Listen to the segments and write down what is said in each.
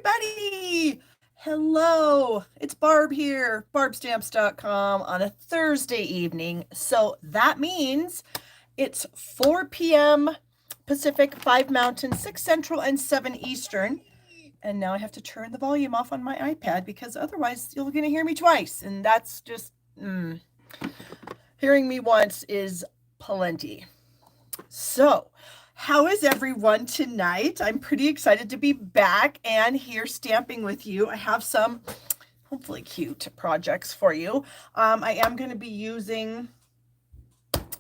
everybody. Hello, it's Barb here, barbstamps.com on a Thursday evening. So that means it's 4 p.m. Pacific, 5 Mountain, 6 Central, and 7 Eastern. And now I have to turn the volume off on my iPad because otherwise you're going to hear me twice. And that's just, hearing me once is plenty. So, how is everyone tonight? I'm pretty excited to be back and here stamping with you. I have some hopefully cute projects for you. I am going to be using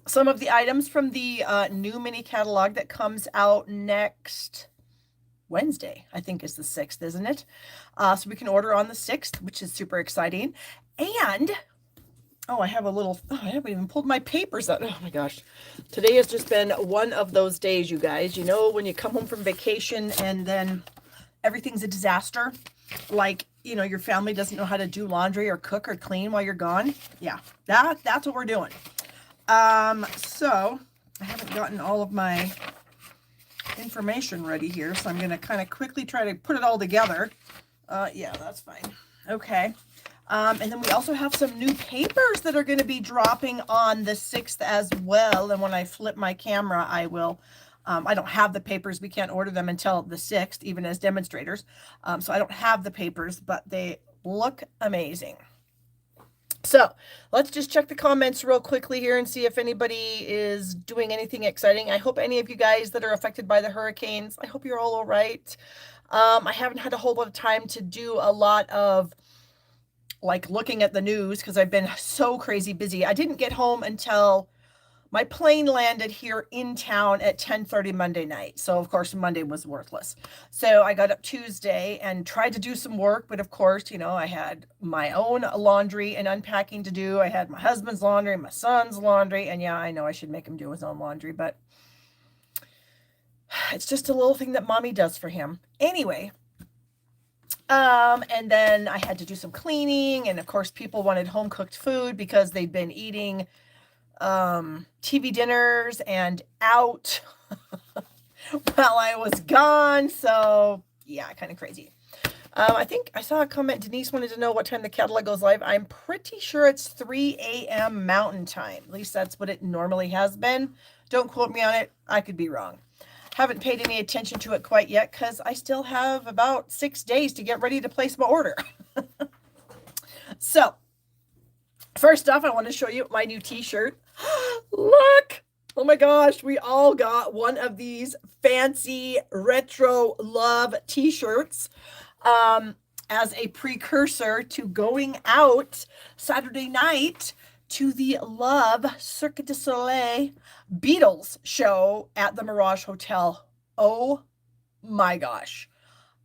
some of the items from the new mini catalog that comes out next Wednesday, I think is the 6th, isn't it? So we can order on the 6th, which is super exciting. And I have a little, I haven't even pulled my papers out. Oh my gosh. Today has just been one of those days, you guys. You know, when you come home from vacation and then everything's a disaster, like, you know, your family doesn't know how to do laundry or cook or clean while you're gone. Yeah, that's what we're doing. So I haven't gotten all of my information ready here, so I'm going to kind of quickly try to put it all together. Yeah, that's fine. Okay. And then we also have some new papers that are going to be dropping on the 6th as well. And when I flip my camera, I will, I don't have the papers. We can't order them until the 6th, even as demonstrators. So I don't have the papers, but they look amazing. So let's just check the comments real quickly here and see if anybody is doing anything exciting. I hope any of you guys that are affected by the hurricanes, I hope you're all right. I haven't had a whole lot of time to do a lot of like looking at the news because I've been so crazy busy. I didn't get home until my plane landed here in town at 10:30 Monday night. So of course Monday was worthless. So I got up Tuesday and tried to do some work, but of course, you know, I had my own laundry and unpacking to do. I had my husband's laundry, my son's laundry, and yeah, I know I should make him do his own laundry, but it's just a little thing that mommy does for him. Anyway, and then I had to do some cleaning, and of course people wanted home cooked food because they'd been eating TV dinners and out while I was gone. So yeah, kind of crazy. I think I saw a comment. Denise wanted to know what time the catalog goes live. I'm pretty sure it's 3 a.m. Mountain Time. At least that's what it normally has been. Don't quote me on it. I could be wrong. Haven't paid any attention to it quite yet because I still have about 6 days to get ready to place my order. So first off, I want to show you my new t-shirt. Look! Oh my gosh, we all got one of these fancy retro love t-shirts as a precursor to going out Saturday night to the Love Cirque du Soleil Beatles show at the Mirage Hotel. Oh my gosh.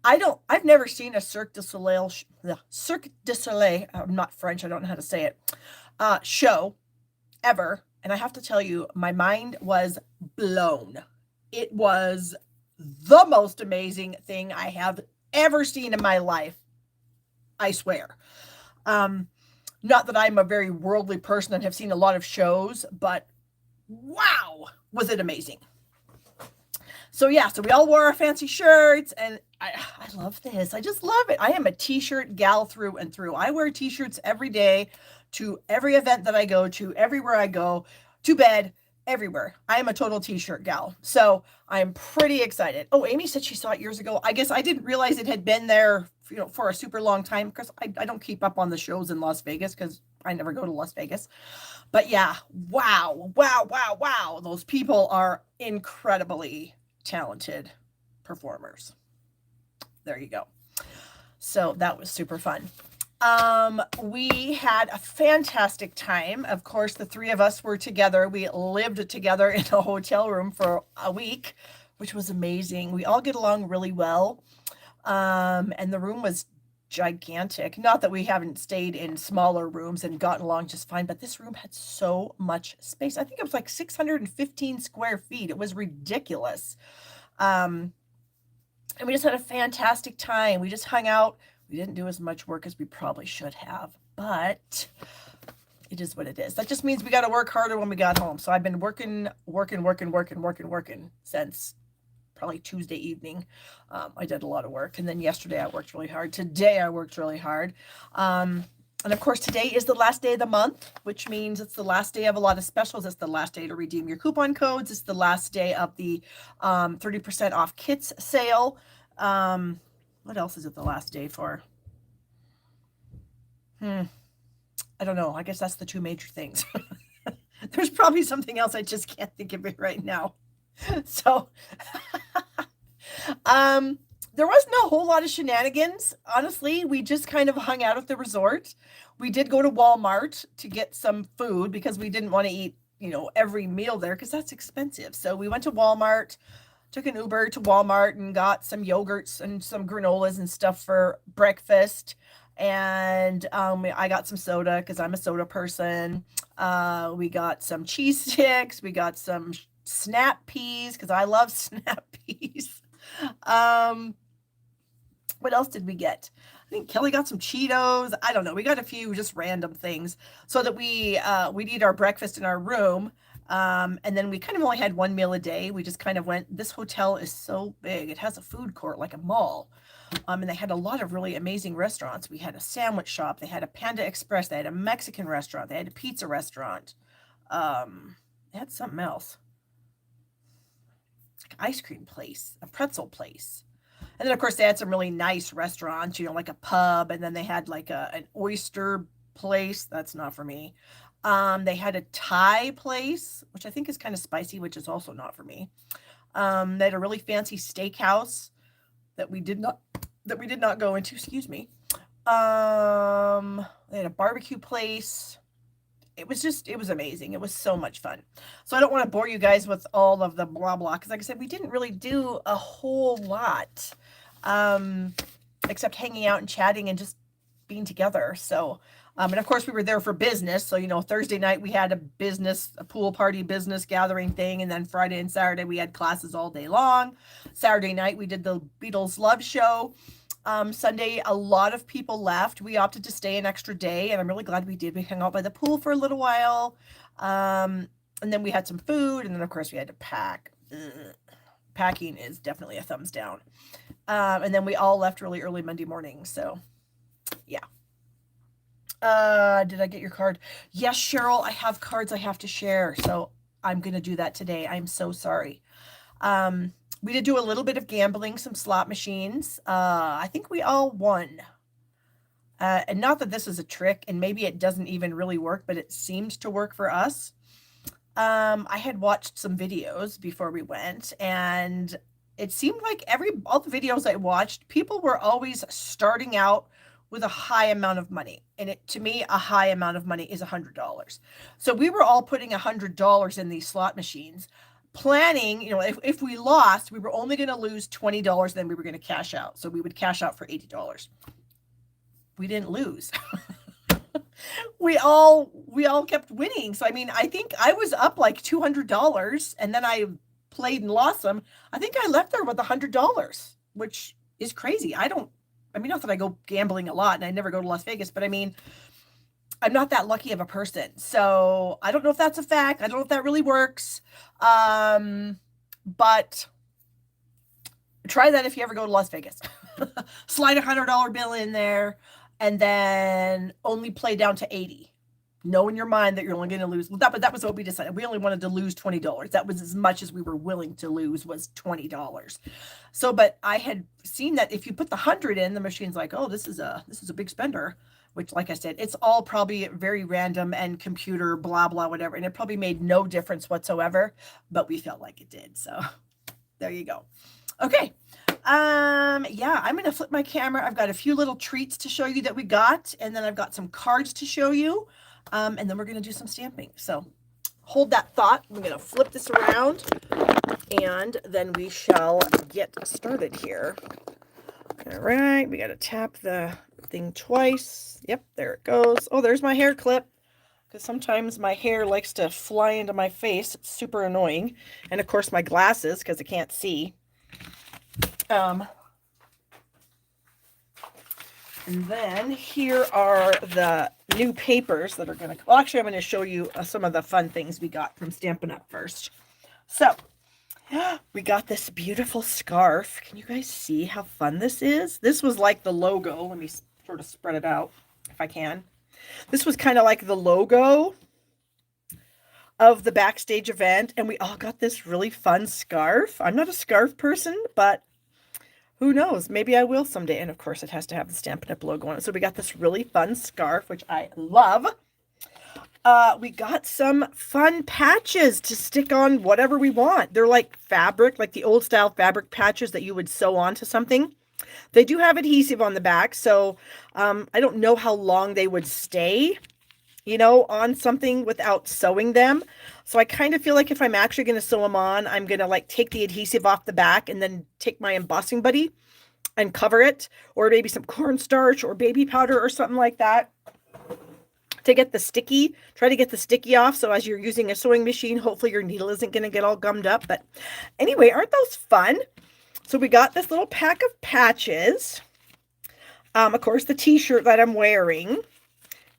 I've never seen a Cirque du Soleil, I'm not French, I don't know how to say it, show ever. And I have to tell you, my mind was blown. It was the most amazing thing I have ever seen in my life. I swear. Not that I'm a very worldly person and have seen a lot of shows, but wow, was it amazing. So yeah, so we all wore our fancy shirts, and I love this. I just love it. I am a t-shirt gal through and through. I wear t-shirts every day to every event that I go to, everywhere I go, to bed, everywhere. I am a total t-shirt gal. So I'm pretty excited. Oh, Amy said she saw it years ago. I guess I didn't realize it had been there, you know, for a super long time because I don't keep up on the shows in Las Vegas because I never go to Las Vegas. But yeah, wow. Those people are incredibly talented performers. There you go. So that was super fun. We had a fantastic time. Of course, the three of us were together. We lived together in a hotel room for a week, which was amazing. We all get along really well. And the room was gigantic. Not that we haven't stayed in smaller rooms and gotten along just fine, but this room had so much space. I think it was like 615 square feet. It was ridiculous. And we just had a fantastic time. We just hung out. We didn't do as much work as we probably should have, but it is what it is. That just means we got to work harder when we got home. So I've been working since probably Tuesday evening. I did a lot of work. And then yesterday I worked really hard. Today I worked really hard. And of course, today is the last day of the month, which means it's the last day of a lot of specials. It's the last day to redeem your coupon codes. It's the last day of the 30% off kits sale. What else is it the last day for? I don't know. I guess that's the two major things. There's probably something else. I just can't think of it right now. So, there wasn't a whole lot of shenanigans. Honestly, we just kind of hung out at the resort. We did go to Walmart to get some food because we didn't want to eat, every meal there because that's expensive. So we went to Walmart, took an Uber to Walmart and got some yogurts and some granolas and stuff for breakfast. And I got some soda because I'm a soda person. We got some cheese sticks. We got some snap peas because I love snap peas. What else did we get? I think Kelly got some Cheetos. I don't know. We got a few just random things so that we'd eat our breakfast in our room. And then we kind of only had one meal a day. We just kind of went, this hotel is so big. It has a food court like a mall. And they had a lot of really amazing restaurants. We had a sandwich shop. They had a Panda Express. They had a Mexican restaurant. They had a pizza restaurant. They had something else. Like an ice cream place, a pretzel place. And then, of course, they had some really nice restaurants, like a pub. And then they had like an oyster place. That's not for me. They had a Thai place, which I think is kind of spicy, which is also not for me. They had a really fancy steakhouse that we did not go into. Excuse me. They had a barbecue place. It was amazing. It was so much fun. So I don't want to bore you guys with all of the blah, blah. Because like I said, we didn't really do a whole lot, except hanging out and chatting and just being together. So, and of course we were there for business. So, Thursday night we had a pool party business gathering thing. And then Friday and Saturday we had classes all day long. Saturday night we did the Beatles Love Show. Sunday, a lot of people left. We opted to stay an extra day, and I'm really glad we did. We hung out by the pool for a little while. And then we had some food, and then of course we had to pack. Packing is definitely a thumbs down. And then we all left really early Monday morning. So yeah. Did I get your card? Yes, Cheryl, I have cards I have to share. So I'm going to do that today. I'm so sorry. We did do a little bit of gambling, some slot machines. I think we all won. And not that this is a trick, and maybe it doesn't even really work, but it seemed to work for us. I had watched some videos before we went, and it seemed like all the videos I watched, people were always starting out with a high amount of money. And to me, a high amount of money is $100. So we were all putting $100 in these slot machines, planning, if we lost, we were only going to lose $20, then we were going to cash out. So we would cash out for $80. We didn't lose. we all kept winning. So, I think I was up like $200 and then I played and lost them. I think I left there with $100, which is crazy. Not that I go gambling a lot and I never go to Las Vegas, but I'm not that lucky of a person. So I don't know if that's a fact. I don't know if that really works. But try that if you ever go to Las Vegas. Slide $100 bill in there and then only play down to 80. Know in your mind that you're only going to lose. But that was what we decided. We only wanted to lose $20. That was as much as we were willing to lose, was $20. So, but I had seen that if you put the 100 in, the machine's like, oh, this is a big spender. Which, like I said, it's all probably very random and computer, blah, blah, whatever. And it probably made no difference whatsoever, but we felt like it did. So there you go. Okay. Yeah, I'm going to flip my camera. I've got a few little treats to show you that we got. And then I've got some cards to show you. And then we're going to do some stamping. So hold that thought. I'm going to flip this around and then we shall get started here. All right. We got to tap the thing twice. Yep, there it goes. Oh, there's my hair clip, because sometimes my hair likes to fly into my face. It's super annoying. And of course my glasses, because I can't see. And then here are the new papers that are going to, actually I'm going to show you some of the fun things we got from Stampin' Up! First. So We got this beautiful scarf. Can you guys see how fun this is? This was like the logo. Let me sort of spread it out if I can. This was kind of like the logo of the backstage event, and we all got this really fun scarf. I'm not a scarf person, but who knows? Maybe I will someday. And of course, it has to have the Stampin' Up! Logo on it. So we got this really fun scarf, which I love. We got some fun patches to stick on whatever we want. They're like fabric, like the old style fabric patches that you would sew onto something. They do have adhesive on the back, so I don't know how long they would stay, on something without sewing them. So I kind of feel like if I'm actually going to sew them on, I'm going to like take the adhesive off the back and then take my embossing buddy and cover it, or maybe some cornstarch or baby powder or something like that to get the sticky, try to get the sticky off. So as you're using a sewing machine, hopefully your needle isn't going to get all gummed up. But anyway, aren't those fun? So we got this little pack of patches. Of course, the t-shirt that I'm wearing,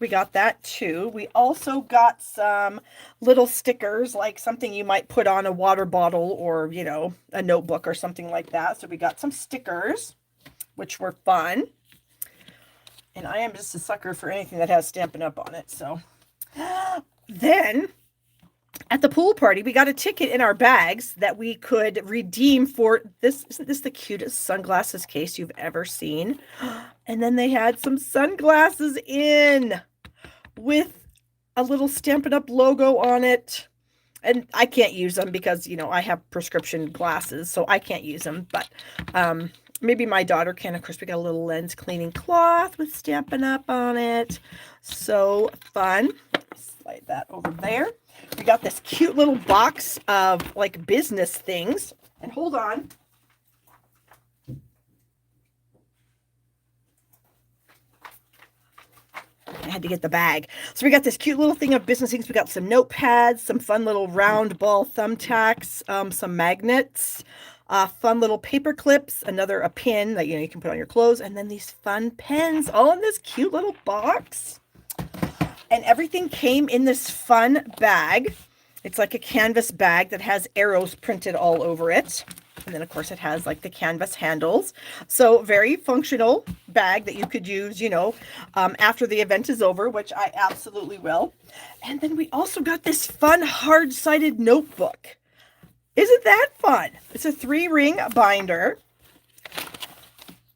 we got that too. We also got some little stickers, like something you might put on a water bottle or, a notebook or something like that. So we got some stickers, which were fun. And I am just a sucker for anything that has Stampin' Up! On it. So then at the pool party, we got a ticket in our bags that we could redeem for this. Isn't this the cutest sunglasses case you've ever seen? And then they had some sunglasses in with a little Stampin' Up! Logo on it. And I can't use them because, I have prescription glasses, so I can't use them. But maybe my daughter can. Of course, we got a little lens cleaning cloth with Stampin' Up! On it. So fun. Slide that over there. We got this cute little box of like business things. And hold on. I had to get the bag. So we got this cute little thing of business things. We got some notepads, some fun little round ball thumbtacks, some magnets, fun little paper clips, a pin that you can put on your clothes, and then these fun pens all in this cute little box. And everything came in this fun bag. It's like a canvas bag that has arrows printed all over it. And then, of course, it has like the canvas handles. So very functional bag that you could use, after the event is over, which I absolutely will. And then we also got this fun hard-sided notebook. Isn't that fun? It's a 3-ring binder.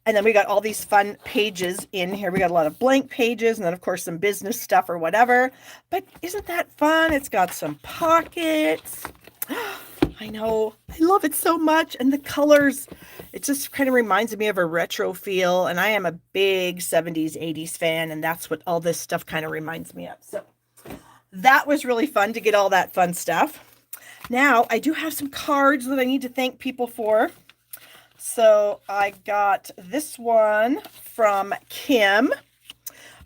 And then we got all these fun pages in here. We got a lot of blank pages and then, of course, some business stuff or whatever. But isn't that fun? It's got some pockets. I know. I love it so much. And the colors, it just kind of reminds me of a retro feel. And I am a big 70s, 80s fan. And that's what all this stuff kind of reminds me of. So that was really fun to get all that fun stuff. Now, I do have some cards that I need to thank people for. So I got this one from Kim.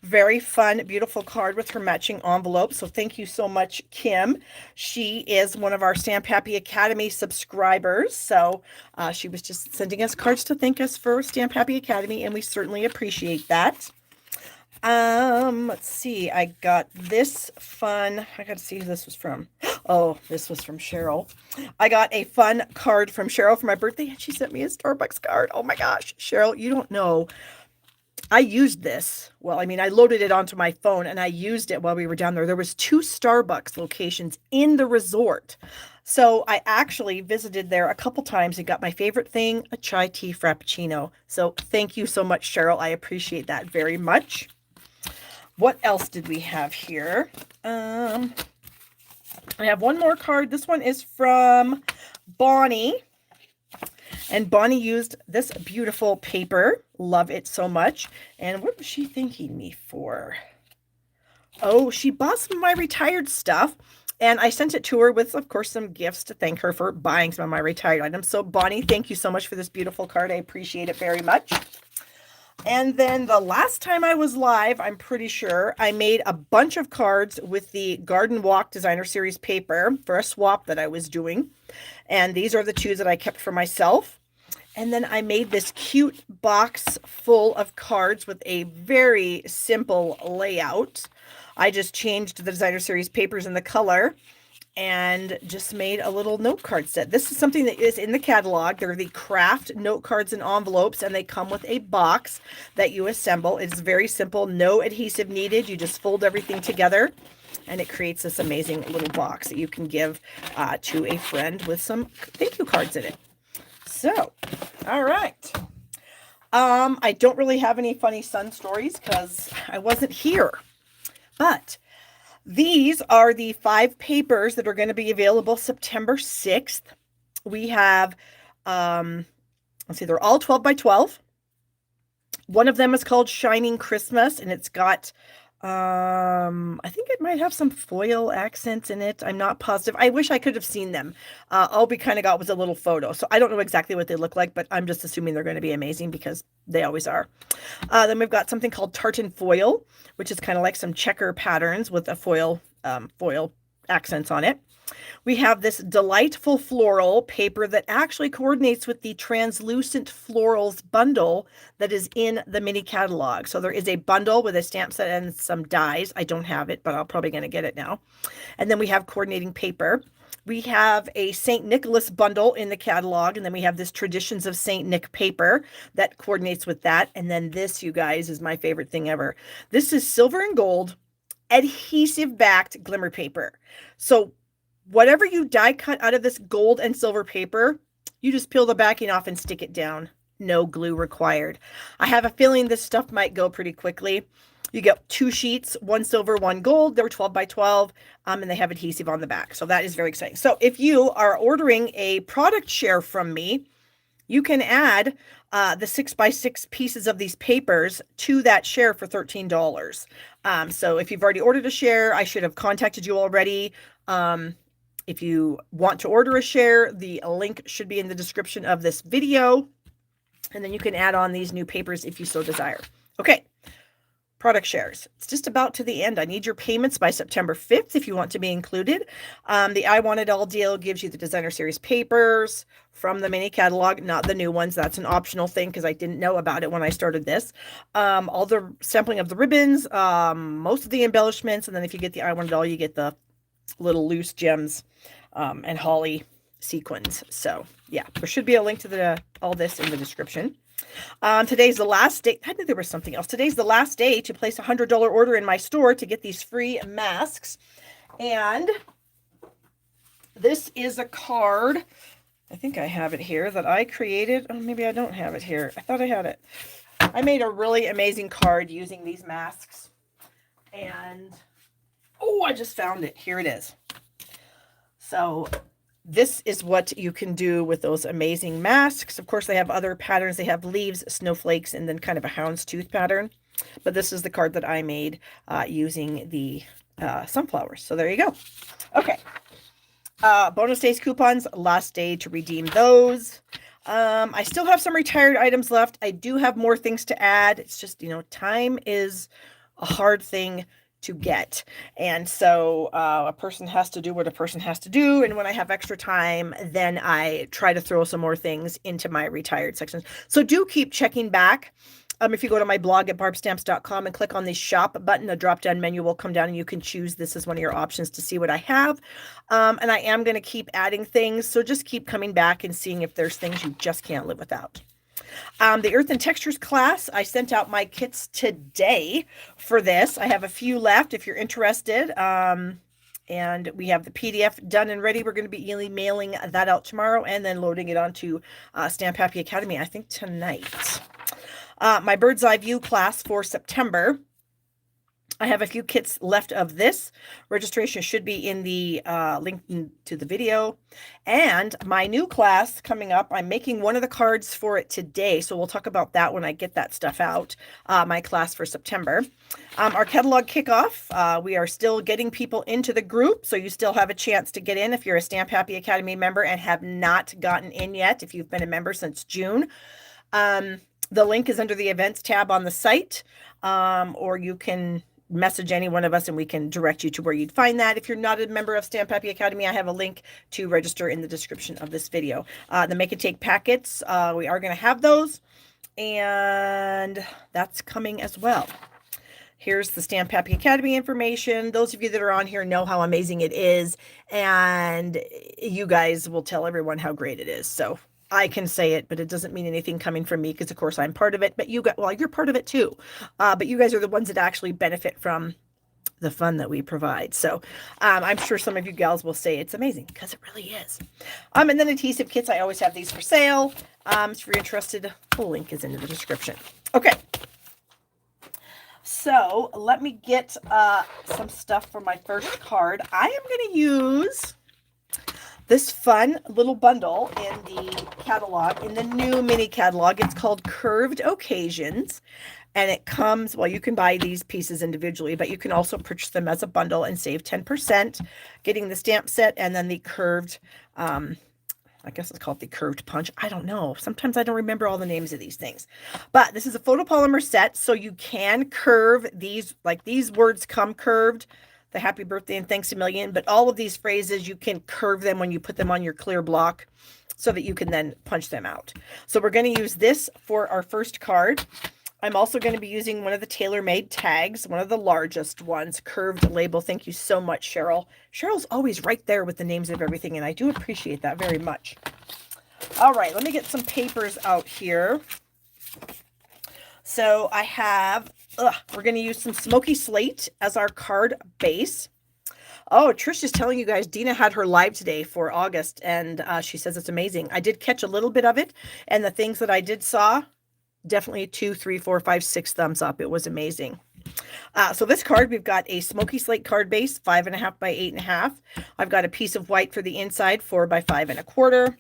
Very fun, beautiful card with her matching envelope. So thank you so much, Kim. She is one of our Stamp Happy Academy subscribers. So she was just sending us cards to thank us for Stamp Happy Academy, and we certainly appreciate that. Let's see. I got this fun. I got to see who this was from. Oh, this was from Cheryl. I got a fun card from Cheryl for my birthday, and she sent me a Starbucks card. Oh my gosh, Cheryl, you don't know. I used this. Well, I loaded it onto my phone and I used it while we were down there. There was 2 Starbucks locations in the resort. So I actually visited there a couple times and got my favorite thing, a chai tea frappuccino. So thank you so much, Cheryl. I appreciate that very much. What else did we have here? I have one more card. This one is from Bonnie. And Bonnie used this beautiful paper. Love it so much. And what was she thanking me for? Oh, she bought some of my retired stuff. And I sent it to her with, of course, some gifts to thank her for buying some of my retired items. So Bonnie, thank you so much for this beautiful card. I appreciate it very much. And then the last time I was live, I'm pretty sure, I made a bunch of cards with the Garden Walk Designer Series paper for a swap that I was doing. And these are the 2 that I kept for myself. And then I made this cute box full of cards with a very simple layout. I just changed the Designer Series papers in the color. and just made a little note card set. This is something that is in the catalog. They're the craft note cards and envelopes, and they come with a box that you assemble. It's very simple, no adhesive needed. You just fold everything together, and it creates this amazing little box that you can give to a friend with some thank you cards in it. So, all right. I don't really have any funny sun stories because I wasn't here, but these are the 5 papers that are going to be available September 6th. We have, let's see, they're all 12 by 12. One of them is called Shining Christmas, and it's got, I think it might have some foil accents in it. I'm not positive. I wish I could have seen them. All we kind of got was a little photo. So I don't know exactly what they look like, but I'm just assuming they're going to be amazing because they always are. Then we've got something called Tartan Foil, which is kind of like some checker patterns with a foil accents on it. We have this delightful floral paper that actually coordinates with the translucent florals bundle that is in the mini catalog. So there is a bundle with a stamp set and some dies. I don't have it, but I'm probably going to get it now. And then we have coordinating paper. We have a St. Nicholas bundle in the catalog, and then we have this Traditions of St. Nick paper that coordinates with that. And then this, you guys, is my favorite thing ever. This is silver and gold adhesive backed glimmer paper. So whatever you die cut out of this gold and silver paper, you just peel the backing off and stick it down. No glue required. I have a feeling this stuff might go pretty quickly. You get 2 sheets, 1 silver, 1 gold. They're 12 by 12, and they have adhesive on the back. So that is very exciting. So if you are ordering a product share from me, you can add the 6 by 6 pieces of these papers to that share for $13. So if you've already ordered a share, I should have contacted you already. If you want to order a share, the link should be in the description of this video. And then you can add on these new papers if you so desire. Okay, product shares. It's just about to the end. I need your payments by September 5th if you want to be included. The I Want It All deal gives you the designer series papers from the mini catalog, not the new ones. That's an optional thing because I didn't know about it when I started this. All the sampling of the ribbons, most of the embellishments, and then if you get the I Want It All, you get the little loose gems and holly sequins. So yeah, there should be a link to all this in the description. Today's the last day. I knew there was something else. Today's the last day to place a $100 order in my store to get these free masks. And this is a card. I think I have it here that I created. Oh, maybe I don't have it here. I thought I had it. I made a really amazing card using these masks. And oh, I just found it. Here it is. So this is what you can do with those amazing masks. Of course, they have other patterns. They have leaves, snowflakes, and then kind of a houndstooth pattern. But this is the card that I made using the sunflowers. So there you go. Okay. Bonus days coupons, last day to redeem those. I still have some retired items left. I do have more things to add. It's just, time is a hard thing to get. And so a person has to do what a person has to do. And when I have extra time, then I try to throw some more things into my retired sections. So do keep checking back. If you go to my blog at barbstamps.com and click on the shop button, a drop-down menu will come down and you can choose this as one of your options to see what I have. And I am going to keep adding things. So just keep coming back and seeing if there's things you just can't live without. The Earth and Textures class, I sent out my kits today for this. I have a few left if you're interested. And we have the PDF done and ready. We're going to be emailing that out tomorrow and then loading it onto Stamp Happy Academy, I think tonight. My Bird's Eye View class for September. I have a few kits left of this. Registration should be in the link to the video. And my new class coming up, I'm making one of the cards for it today. So we'll talk about that when I get that stuff out, my class for September. Our catalog kickoff, we are still getting people into the group. So you still have a chance to get in if you're a Stamp Happy Academy member and have not gotten in yet, if you've been a member since June. The link is under the events tab on the site, or you can message any one of us and we can direct you to where you'd find that. If you're not a member of Stamp Happy Academy, I have a link to register in the description of this video. The Make and Take packets, we are going to have those, and that's coming as well. Here's the Stamp Happy Academy information. Those of you that are on here know how amazing it is, and you guys will tell everyone how great it is. So I can say it, but it doesn't mean anything coming from me because, of course, I'm part of it. But you got, well, you're part of it too. But you guys are the ones that actually benefit from the fun that we provide. So I'm sure some of you gals will say it's amazing because it really is. And then adhesive kits, I always have these for sale. If you're interested, the link is in the description. Okay. So let me get some stuff for my first card. I am going to use this fun little bundle in the catalog, in the new mini catalog. It's called Curved Occasions. And it comes, well, you can buy these pieces individually, but you can also purchase them as a bundle and save 10%, getting the stamp set and then the curved, I guess it's called the curved punch. I don't know. Sometimes I don't remember all the names of these things. But this is a photopolymer set, so you can curve these, like these words come curved, the happy birthday and thanks a million, but all of these phrases, you can curve them when you put them on your clear block so that you can then punch them out. So we're going to use this for our first card. I'm also going to be using one of the tailor-made tags, one of the largest ones, curved label. Thank you so much, Cheryl. Cheryl's always right there with the names of everything, and I do appreciate that very much. All right, let me get some papers out here. So I have, we're going to use some Smoky Slate as our card base. Oh, Trish is telling you guys, Dina had her live today for August, and she says it's amazing. I did catch a little bit of it, and the things that I did saw, definitely 2, 3, 4, 5, 6 thumbs up. It was amazing. So this card, we've got a Smoky Slate card base, 5.5 by 8.5. I've got a piece of white for the inside, 4 by 5.25.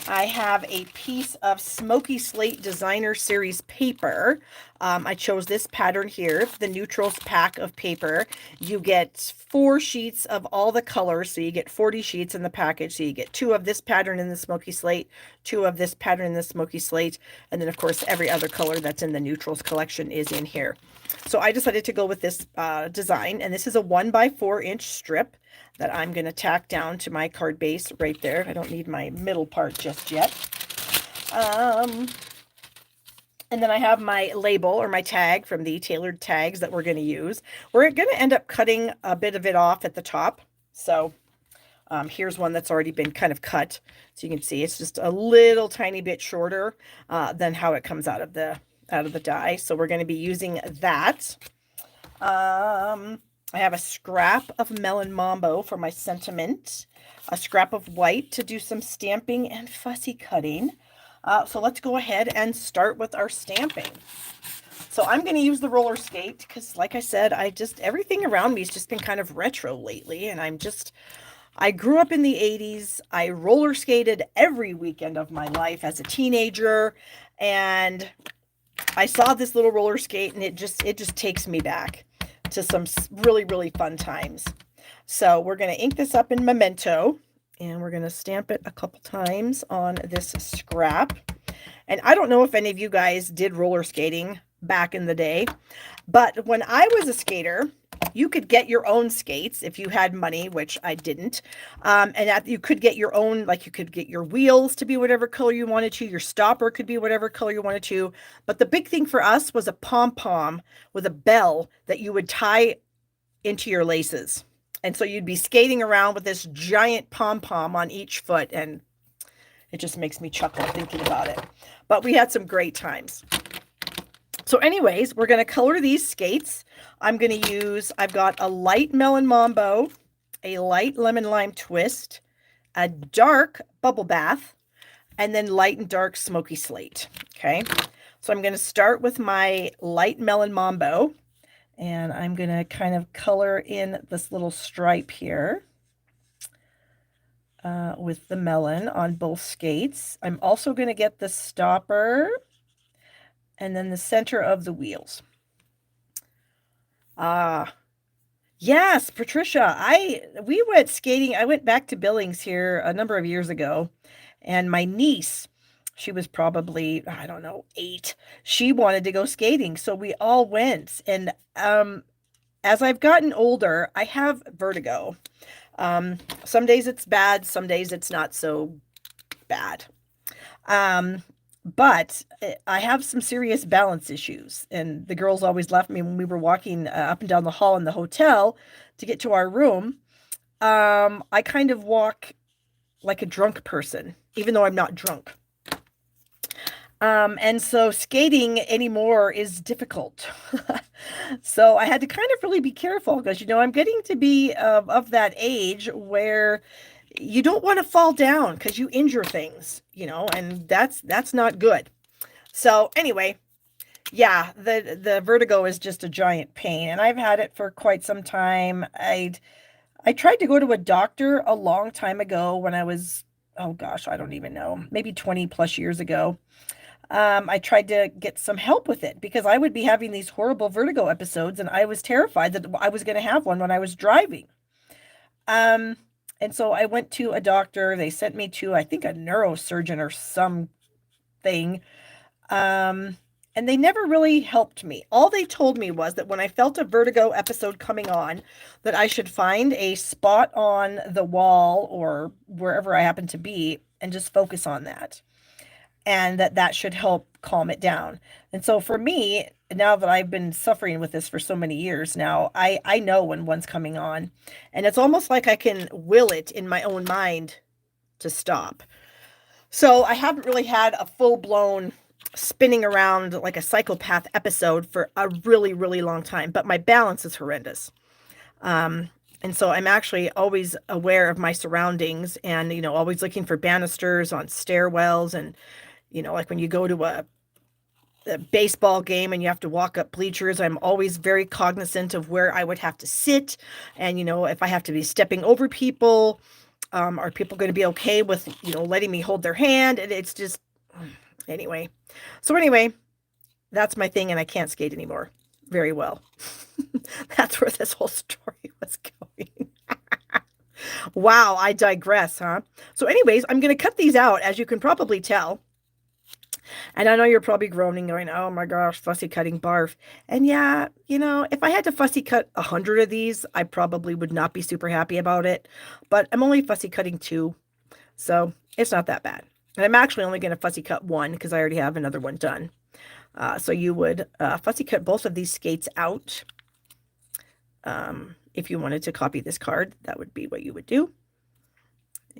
I have a piece of Smoky Slate Designer Series paper. I chose this pattern here, the Neutrals pack of paper. You get 4 sheets of all the colors, so you get 40 sheets in the package. So you get 2 of this pattern in the Smoky Slate, 2 of this pattern in the Smoky Slate, and then, of course, every other color that's in the Neutrals collection is in here. So I decided to go with this design, and this is a 1 by 4 inch strip that I'm going to tack down to my card base right there. I don't need my middle part just yet. And then I have my label or my tag from the tailored tags that we're going to use. We're going to end up cutting a bit of it off at the top. So here's one that's already been kind of cut. So you can see it's just a little tiny bit shorter than how it comes out of the die. So we're going to be using that. I have a scrap of Melon Mambo for my sentiment, a scrap of white to do some stamping and fussy cutting. So let's go ahead and start with our stamping. So I'm going to use the roller skate because, like I said, everything around me has just been kind of retro lately, and I grew up in the 80s. I roller skated every weekend of my life as a teenager, and I saw this little roller skate, and it just takes me back to some really, really fun times. So we're going to ink this up in Memento, and we're going to stamp it a couple times on this scrap. And I don't know if any of you guys did roller skating back in the day, but when I was a skater, you could get your own skates if you had money, which I didn't. And you could get your own, like you could get your wheels to be whatever color you wanted to. Your stopper could be whatever color you wanted to. But the big thing for us was a pom-pom with a bell that you would tie into your laces. And so you'd be skating around with this giant pom-pom on each foot. And it just makes me chuckle thinking about it. But we had some great times. So anyways, we're going to color these skates. I've got a light Melon Mambo, a light Lemon Lime Twist, a dark Bubble Bath, and then light and dark Smoky Slate. Okay, so I'm going to start with my light Melon Mambo, and I'm going to kind of color in this little stripe here with the melon on both skates. I'm also going to get the stopper and then the center of the wheels. Yes, Patricia, we went skating. I went back to Billings here a number of years ago, and my niece, she was probably, I don't know, 8. She wanted to go skating, so we all went. And as I've gotten older, I have vertigo. Some days it's bad, some days it's not so bad. But I have some serious balance issues. And the girls always laughed at me when we were walking up and down the hall in the hotel to get to our room. I kind of walk like a drunk person, even though I'm not drunk. And so skating anymore is difficult. So I had to kind of really be careful because, I'm getting to be of that age where you don't want to fall down because you injure things, and that's not good. So anyway, yeah, the vertigo is just a giant pain, and I've had it for quite some time. I tried to go to a doctor a long time ago when I was, oh gosh, I don't even know, maybe 20 plus years ago. I tried to get some help with it because I would be having these horrible vertigo episodes, and I was terrified that I was going to have one when I was driving. Um, and so I went to a doctor. They sent me to, I think, a neurosurgeon or something. Um, and they never really helped me. All they told me was that when I felt a vertigo episode coming on, that I should find a spot on the wall or wherever I happen to be and just focus on that, and that should help calm it down. And so for me, now that I've been suffering with this for so many years now, I know when one's coming on, and it's almost like I can will it in my own mind to stop. So I haven't really had a full blown spinning around like a psychopath episode for a really, really long time, but my balance is horrendous. And so I'm actually always aware of my surroundings and, always looking for banisters on stairwells. And, like when you go to a baseball game and you have to walk up bleachers, I'm always very cognizant of where I would have to sit. And, if I have to be stepping over people, are people going to be okay with, letting me hold their hand? And it's just, anyway. So anyway, that's my thing, and I can't skate anymore very well. That's where this whole story was going. Wow, I digress, huh? So anyways, I'm going to cut these out, as you can probably tell. And I know you're probably groaning, going, oh my gosh, fussy cutting barf. And yeah, if I had to fussy cut 100 of these, I probably would not be super happy about it. But I'm only fussy cutting 2, so it's not that bad. And I'm actually only going to fussy cut 1 because I already have another one done. So you would fussy cut both of these skates out. If you wanted to copy this card, that would be what you would do.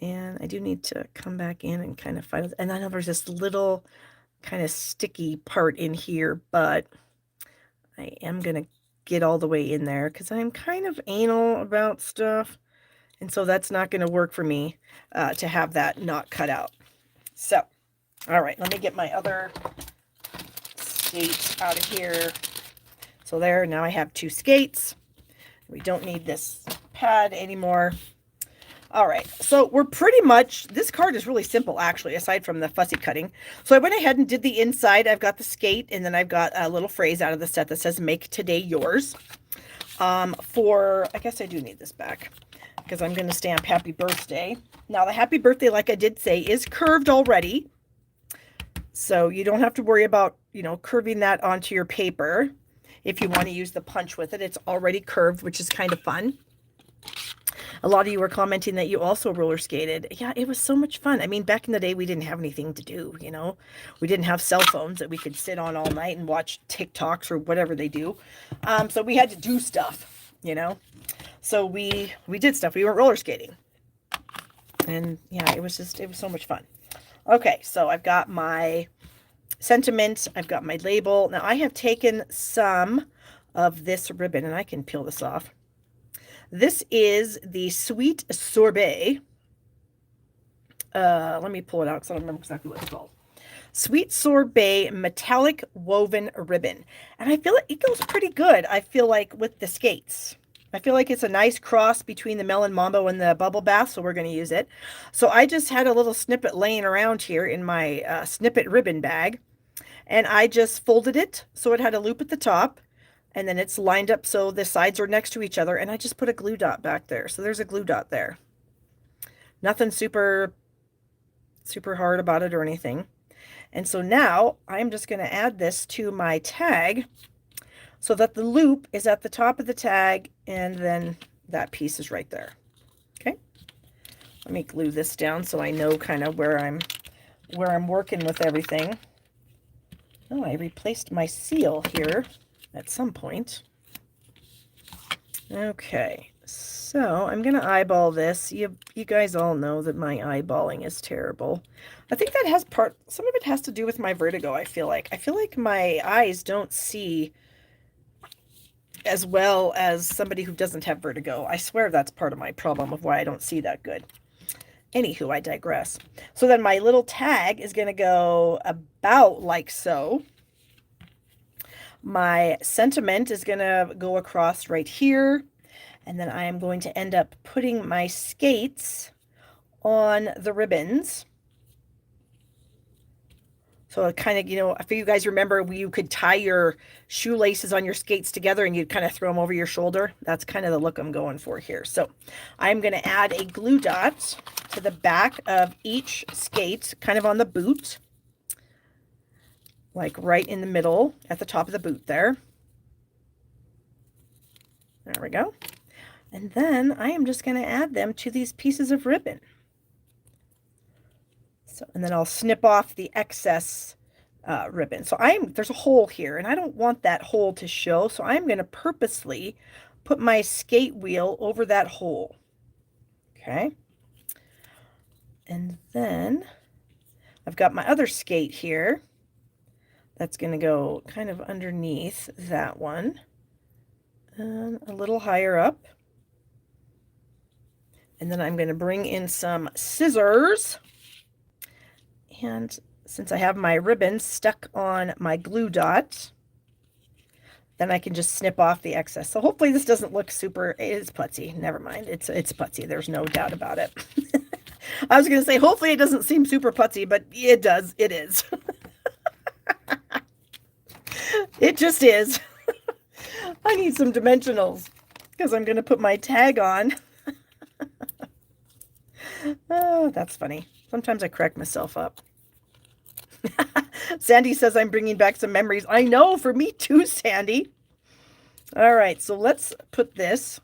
And I do need to come back in and kind of find it. And I know there's this little kind of sticky part in here, but I am going to get all the way in there because I'm kind of anal about stuff. And so that's not going to work for me to have that not cut out. So, all right, let me get my other skate out of here. So there, now I have 2 skates. We don't need this pad anymore. All right, so we're pretty much, this card is really simple, actually, aside from the fussy cutting. So I went ahead and did the inside. I've got the skate, and then I've got a little phrase out of the set that says, make today yours. I guess I do need this back, because I'm going to stamp happy birthday. Now, the happy birthday, like I did say, is curved already. So you don't have to worry about, curving that onto your paper. If you want to use the punch with it, it's already curved, which is kind of fun. A lot of you were commenting that you also roller skated. Yeah, it was so much fun. I mean, back in the day, we didn't have anything to do, We didn't have cell phones that we could sit on all night and watch TikToks or whatever they do. So we had to do stuff, So we did stuff. We weren't roller skating. And yeah, it was so much fun. Okay, so I've got my sentiment. I've got my label. Now I have taken some of this ribbon, and I can peel this off. This is the Sweet Sorbet. Let me pull it out because I don't remember exactly what it's called. Sweet Sorbet Metallic Woven Ribbon. And I feel like it goes pretty good, I feel like, with the skates. I feel like it's a nice cross between the Melon Mambo and the Bubble Bath, so we're going to use it. So I just had a little snippet laying around here in my snippet ribbon bag. And I just folded it so it had a loop at the top. And then it's lined up so the sides are next to each other. And I just put a glue dot back there. So there's a glue dot there. Nothing super hard about it or anything. And so now I'm just going to add this to my tag so that the loop is at the top of the tag. And then that piece is right there. Okay. Let me glue this down so I know kind of where I'm working with everything. Oh, I replaced my seal here at some point. Okay, so I'm going to eyeball this. You guys all know that my eyeballing is terrible. I think that has some of it has to do with my vertigo, I feel like. I feel like my eyes don't see as well as somebody who doesn't have vertigo. I swear that's part of my problem of why I don't see that good. Anywho, I digress. So then my little tag is going to go about like so. My sentiment is going to go across right here. And then I am going to end up putting my skates on the ribbons. So it kind of, if you guys remember, you could tie your shoelaces on your skates together and you'd kind of throw them over your shoulder. That's kind of the look I'm going for here. So I'm going to add a glue dot to the back of each skate, kind of on the boot, like right in the middle at the top of the boot there. There we go. And then I am just going to add them to these pieces of ribbon. So, and then I'll snip off the excess ribbon. So there's a hole here, and I don't want that hole to show, so I'm going to purposely put my skate wheel over that hole. Okay. And then I've got my other skate here. That's going to go kind of underneath that one, and a little higher up. And then I'm going to bring in some scissors. And since I have my ribbon stuck on my glue dot, then I can just snip off the excess. So hopefully this doesn't look super, it is putzy. Never mind. It's putzy. There's no doubt about it. I was going to say, hopefully it doesn't seem super putzy, but it does. It is. It just is. I need some dimensionals because I'm going to put my tag on. Oh, that's funny. Sometimes I crack myself up. Sandy says I'm bringing back some memories. I know, for me too, Sandy. All right, so let's put this.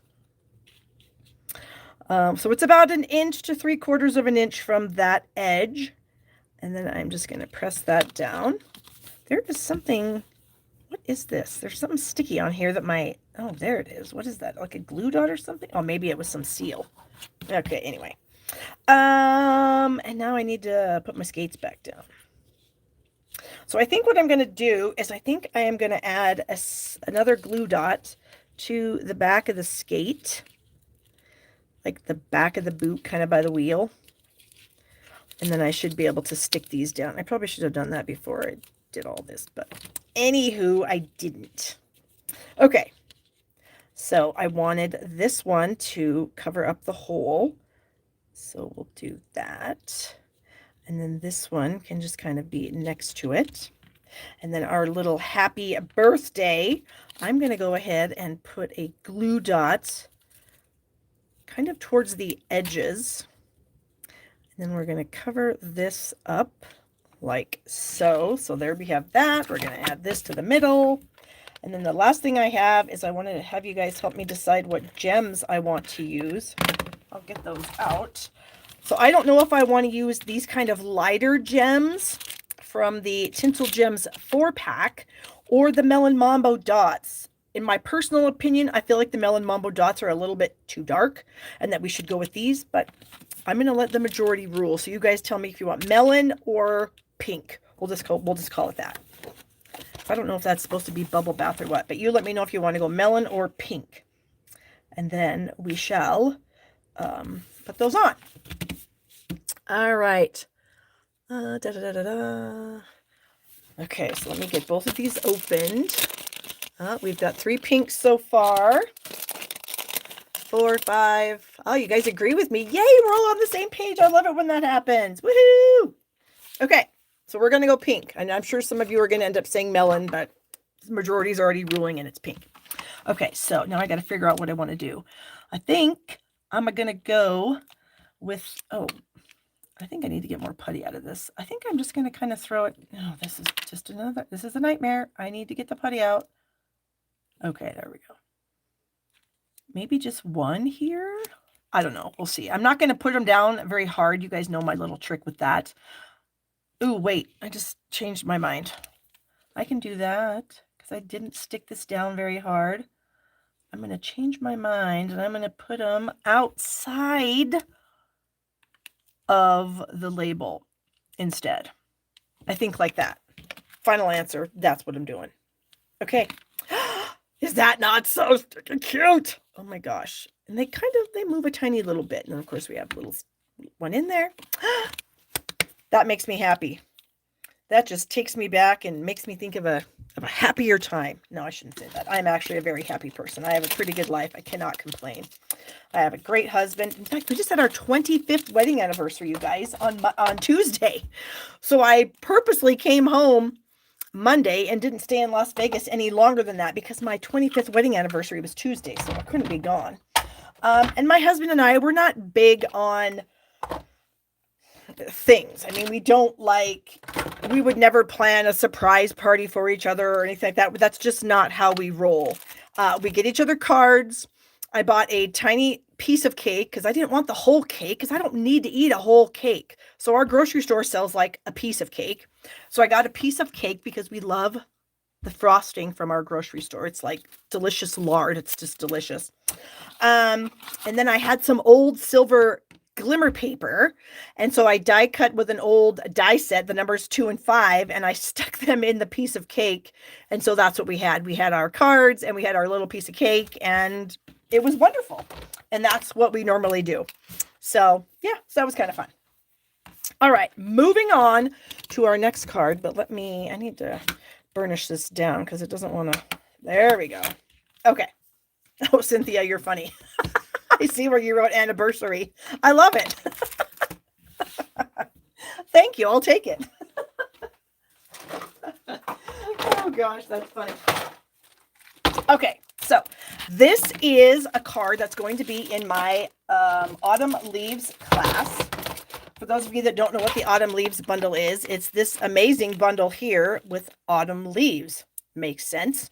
So it's about 1 inch to 3/4 of an inch from that edge. And then I'm just going to press that down. There is something. What is this? There's something sticky on here that oh, there it is. What is that? Like a glue dot or something? Oh, maybe it was some seal. Okay, anyway. And now I need to put my skates back down. So I think what I'm going to do is I think I am going to add another glue dot to the back of the skate, like the back of the boot, kind of by the wheel. And then I should be able to stick these down. I probably should have done that before I did all this, but anywho, I didn't. Okay, so I wanted this one to cover up the hole. So we'll do that. And then this one can just kind of be next to it. And then our little happy birthday, I'm going to go ahead and put a glue dot kind of towards the edges. And then we're going to cover this up like so. So there we have that. We're going to add this to the middle. And then the last thing I have is I want to have you guys help me decide what gems I want to use. I'll get those out. So I don't know if I want to use these kind of lighter gems from the Tinsel Gems 4-pack or the Melon Mambo dots. In my personal opinion, I feel like the Melon Mambo dots are a little bit too dark and that we should go with these, but I'm going to let the majority rule. So you guys tell me if you want melon or pink. We'll just call it that. I don't know if that's supposed to be bubble bath or what, but you let me know if you want to go melon or pink. And then we shall put those on. All right. Okay, so let me get both of these opened. We've got 3 pinks so far. 4, 5. Oh, you guys agree with me. Yay, we're all on the same page. I love it when that happens. Woohoo! Okay, so we're going to go pink. And I'm sure some of you are going to end up saying melon, but the majority is already ruling and it's pink. Okay, so now I got to figure out what I want to do. I think I'm going to go with, I think I need to get more putty out of this. I think I'm just going to kind of throw it. No, this is a nightmare. I need to get the putty out. Okay, there we go. Maybe just one here. I don't know. We'll see. I'm not going to put them down very hard. You guys know my little trick with that. Ooh, wait. I just changed my mind. I can do that because I didn't stick this down very hard. I'm going to change my mind and I'm going to put them outside of the label instead. I think like that. Final answer. That's what I'm doing. Okay. Is that not so stinking cute? Oh my gosh. And they move a tiny little bit. And of course we have a little one in there. That makes me happy. That just takes me back and makes me think of a happier time. No, I shouldn't say that. I'm actually a very happy person. I have a pretty good life. I cannot complain. I have a great husband. In fact, we just had our 25th wedding anniversary, you guys, on Tuesday. So I purposely came home Monday and didn't stay in Las Vegas any longer than that because my 25th wedding anniversary was Tuesday, so I couldn't be gone. And my husband and I, we're not big on things. I mean, we would never plan a surprise party for each other or anything like that. But that's just not how we roll. We get each other cards. I bought a tiny piece of cake because I didn't want the whole cake because I don't need to eat a whole cake. So our grocery store sells like a piece of cake. So I got a piece of cake because we love the frosting from our grocery store. It's like delicious lard. It's just delicious. And then I had some old silver glimmer paper, and so I die cut with an old die set, the numbers 2 and 5, and I stuck them in the piece of cake, and so that's what we had. We had our cards and we had our little piece of cake, and it was wonderful. And that's what we normally do. So yeah, so that was kind of fun. All right, moving on to our next card, but I need to burnish this down because it doesn't want to. There we go. Okay. Oh, Cynthia, you're funny. I see where you wrote anniversary. I love it. Thank you. I'll take it. Oh gosh, that's funny. Okay, so this is a card that's going to be in my Autumn Leaves class. For those of you that don't know what the Autumn Leaves bundle is, it's this amazing bundle here with autumn leaves. Makes sense.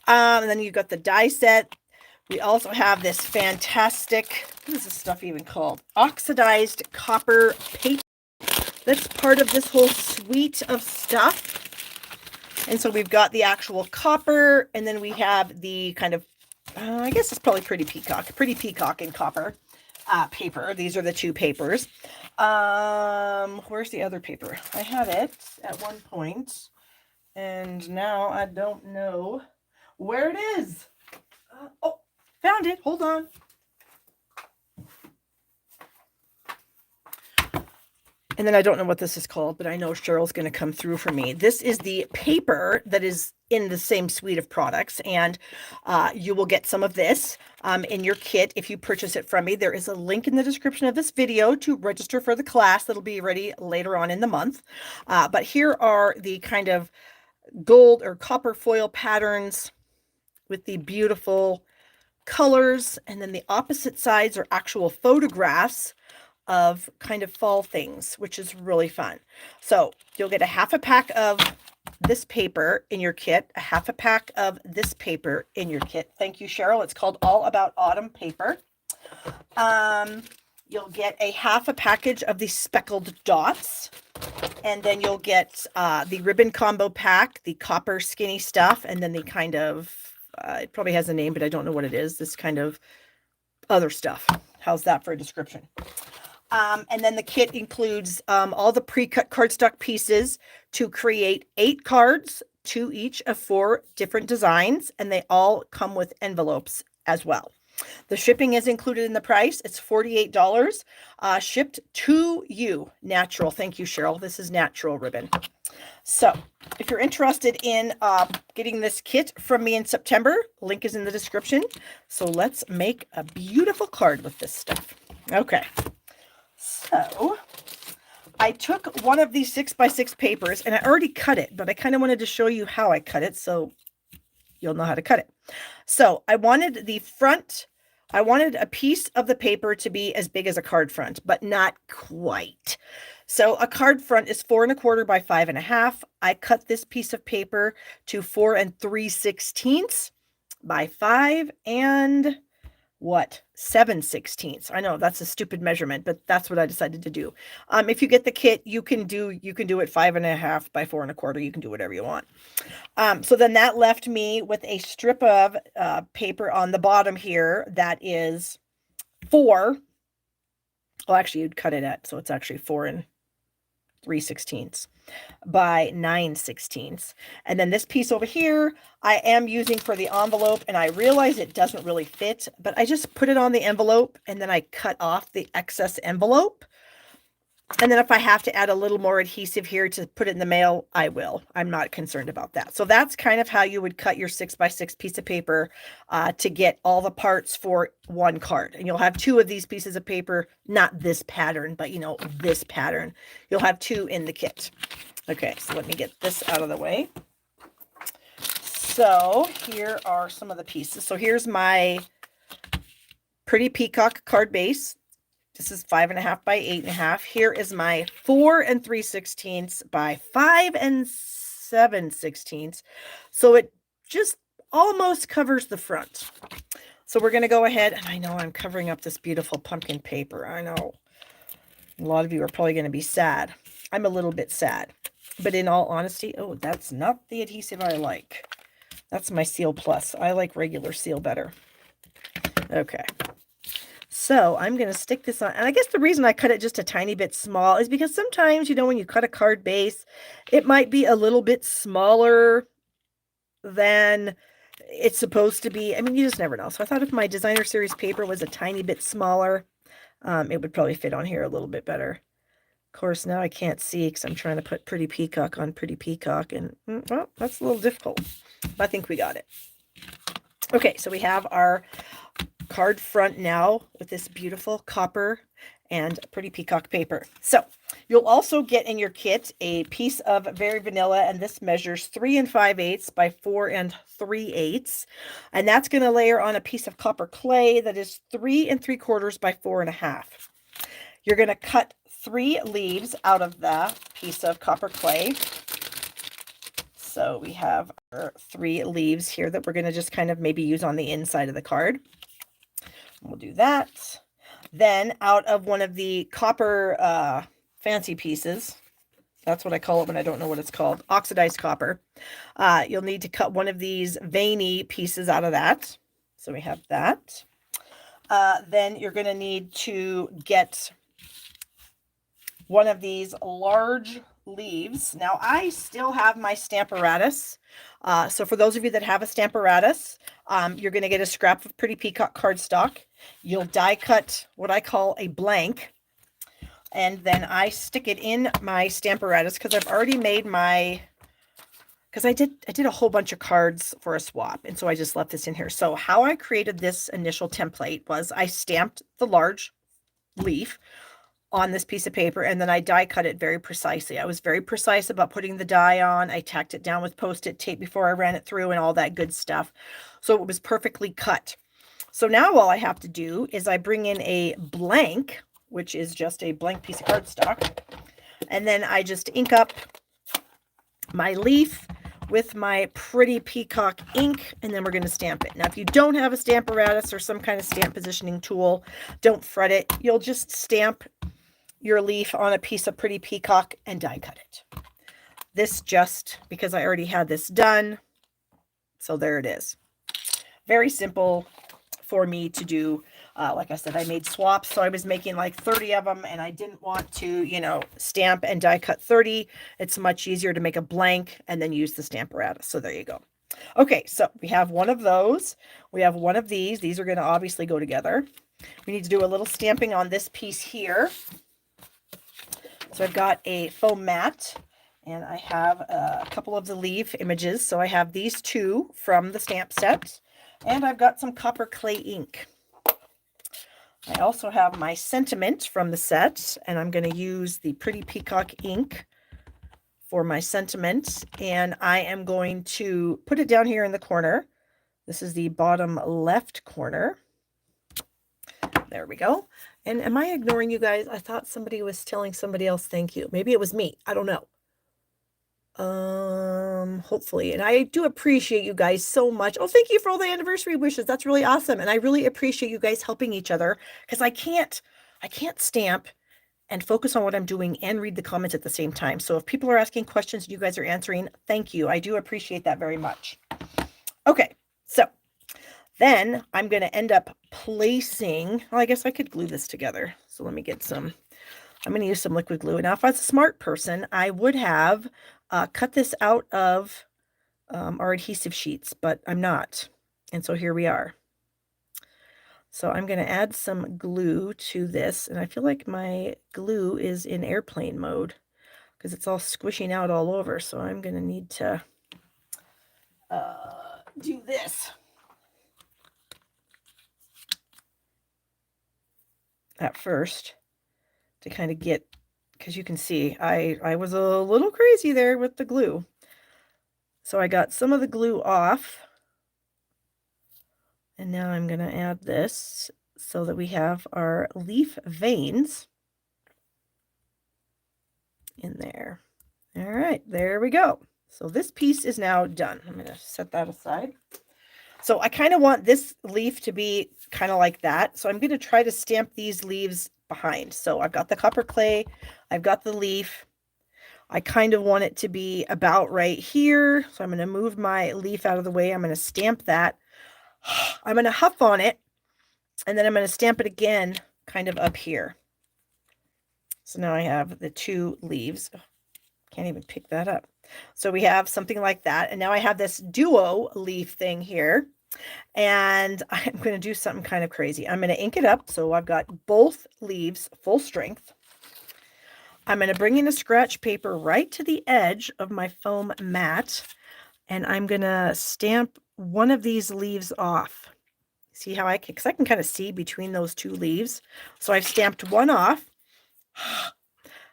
And then you've got the die set. We also have this fantastic, what is this stuff even called? Oxidized copper paper. That's part of this whole suite of stuff. And so we've got the actual copper, and then we have the kind of, I guess it's probably pretty peacock and copper paper. These are the two papers. Where's the other paper? I had it at one point, and now I don't know where it is. Oh, found it. Hold on. And then I don't know what this is called, but I know Cheryl's going to come through for me. This is the paper that is in the same suite of products, and you will get some of this in your kit if you purchase it from me. There is a link in the description of this video to register for the class that'll be ready later on in the month. But here are the kind of gold or copper foil patterns with the beautiful colors, and then the opposite sides are actual photographs of kind of fall things, which is really fun. So you'll get a half a pack of this paper in your kit, a half a pack of this paper in your kit. Thank you, Cheryl. It's called All About Autumn paper. You'll get a half a package of the speckled dots, and then you'll get the ribbon combo pack, the copper skinny stuff, and then the kind of, it probably has a name, but I don't know what it is, this kind of other stuff. How's that for a description? And then the kit includes all the pre-cut cardstock pieces to create 8 cards, 2 each of 4 different designs, and they all come with envelopes as well. The shipping is included in the price. It's $48, shipped to you, natural. Thank you, Cheryl. This is natural ribbon. So if you're interested in getting this kit from me in September, link is in the description. So let's make a beautiful card with this stuff. Okay. So I took one of these 6x6 papers, and I already cut it, but I kind of wanted to show you how I cut it so you'll know how to cut it. So I wanted a piece of the paper to be as big as a card front, but not quite. So a card front is 4 1/4 by 5 1/2. I cut this piece of paper to 4 3/16 by 5 and what, 7/16. I know that's a stupid measurement, but that's what I decided to do. If you get the kit, you can do it 5.5 by 4.25. You can do whatever you want. So then that left me with a strip of paper on the bottom here that is 4. Well, actually, you'd cut it at, so it's actually 4 3/16 by 9/16. And then this piece over here, I am using for the envelope, and I realize it doesn't really fit, but I just put it on the envelope, and then I cut off the excess envelope. And then if I have to add a little more adhesive here to put it in the mail, I will. I'm not concerned about that. So that's kind of how you would cut your 6x6 piece of paper to get all the parts for one card. And you'll have 2 of these pieces of paper, not this pattern, but you know, this pattern. You'll have 2 in the kit. Okay, so let me get this out of the way. So here are some of the pieces. So here's my Pretty Peacock card base. This is 5.5 by 8.5. Here is my 4 3/16 by 5 7/16. So it just almost covers the front. So we're going to go ahead, and I know I'm covering up this beautiful pumpkin paper. I know a lot of you are probably going to be sad. I'm a little bit sad, but in all honesty, oh, that's not the adhesive I like. That's my Seal Plus. I like regular Seal better. Okay. So I'm going to stick this on. And I guess the reason I cut it just a tiny bit small is because sometimes, you know, when you cut a card base, it might be a little bit smaller than it's supposed to be. I mean, you just never know. So I thought if my designer series paper was a tiny bit smaller, it would probably fit on here a little bit better. Of course, now I can't see because I'm trying to put Pretty Peacock on Pretty Peacock. And, well, that's a little difficult. But I think we got it. Okay, so we have our card front now with this beautiful copper and Pretty Peacock paper. So you'll also get in your kit a piece of Very Vanilla, and this measures 3 5/8 by 4 3/8. And that's going to layer on a piece of copper clay that is 3 3/4 by 4.5. You're going to cut 3 leaves out of the piece of copper clay. So we have our 3 leaves here that we're going to just kind of maybe use on the inside of the card. We'll do that. Then out of one of the copper fancy pieces, that's what I call it when I don't know what it's called, oxidized copper, you'll need to cut one of these veiny pieces out of that. So we have that. Then you're going to need to get one of these large leaves. Now I still have my Stamparatus. So for those of you that have a Stamparatus, you're going to get a scrap of Pretty Peacock cardstock. You'll die cut what I call a blank. And then I stick it in my Stamparatus because I've already made my, because I did a whole bunch of cards for a swap. And so I just left this in here. So how I created this initial template was I stamped the large leaf on this piece of paper, and then I die cut it very precisely. I was very precise about putting the die on. I tacked it down with Post-it tape before I ran it through and all that good stuff. So it was perfectly cut. So now all I have to do is I bring in a blank, which is just a blank piece of cardstock, and then I just ink up my leaf with my Pretty Peacock ink, and then we're going to stamp it. Now, if you don't have a Stamparatus or some kind of stamp positioning tool, don't fret it. You'll just stamp your leaf on a piece of Pretty Peacock and die cut it. This just because I already had this done. So there it is. Very simple for me to do. Like I said, I made swaps, so I was making like 30 of them, and I didn't want to, you know, stamp and die cut 30. It's much easier to make a blank and then use the Stamparatus. So there you go. Okay, so we have one of those. We have one of these. These are going to obviously go together. We need to do a little stamping on this piece here. So I've got a foam mat, and I have a couple of the leaf images. So I have these 2 from the stamp set, and I've got some copper clay ink. I also have my sentiment from the set, and I'm going to use the Pretty Peacock ink for my sentiment, and I am going to put it down here in the corner. This is the bottom left corner. There we go. And am I ignoring you guys? I thought somebody was telling somebody else thank you. Maybe it was me. I don't know. Hopefully. And I do appreciate you guys so much. Oh, thank you for all the anniversary wishes. That's really awesome. And I really appreciate you guys helping each other because I can't stamp and focus on what I'm doing and read the comments at the same time. So if people are asking questions, you guys are answering. Thank you. I do appreciate that very much. Okay. So then I'm going to end up placing, well, I guess I could glue this together. So let me get some, I'm going to use some liquid glue. Now, if I was a smart person, I would have cut this out of our adhesive sheets, but I'm not. And so here we are. So I'm going to add some glue to this. And I feel like my glue is in airplane mode because it's all squishing out all over. So I'm going to need to do this at first to kind of get, because you can see I was a little crazy there with the glue. So I got some of the glue off. And now I'm going to add this so that we have our leaf veins in there. All right, there we go. So this piece is now done. I'm going to set that aside. So I kind of want this leaf to be kind of like that. So I'm going to try to stamp these leaves behind. So I've got the copper clay, I've got the leaf. I kind of want it to be about right here. So I'm going to move my leaf out of the way. I'm going to stamp that. I'm going to huff on it, and then I'm going to stamp it again kind of up here. So now I have the two leaves. Can't even pick that up. So we have something like that. And now I have this duo leaf thing here. And I'm going to do something kind of crazy. I'm going to ink it up. So I've got both leaves full strength. I'm going to bring in a scratch paper right to the edge of my foam mat. And I'm going to stamp one of these leaves off. See how I can, because I can kind of see between those two leaves. So I've stamped one off,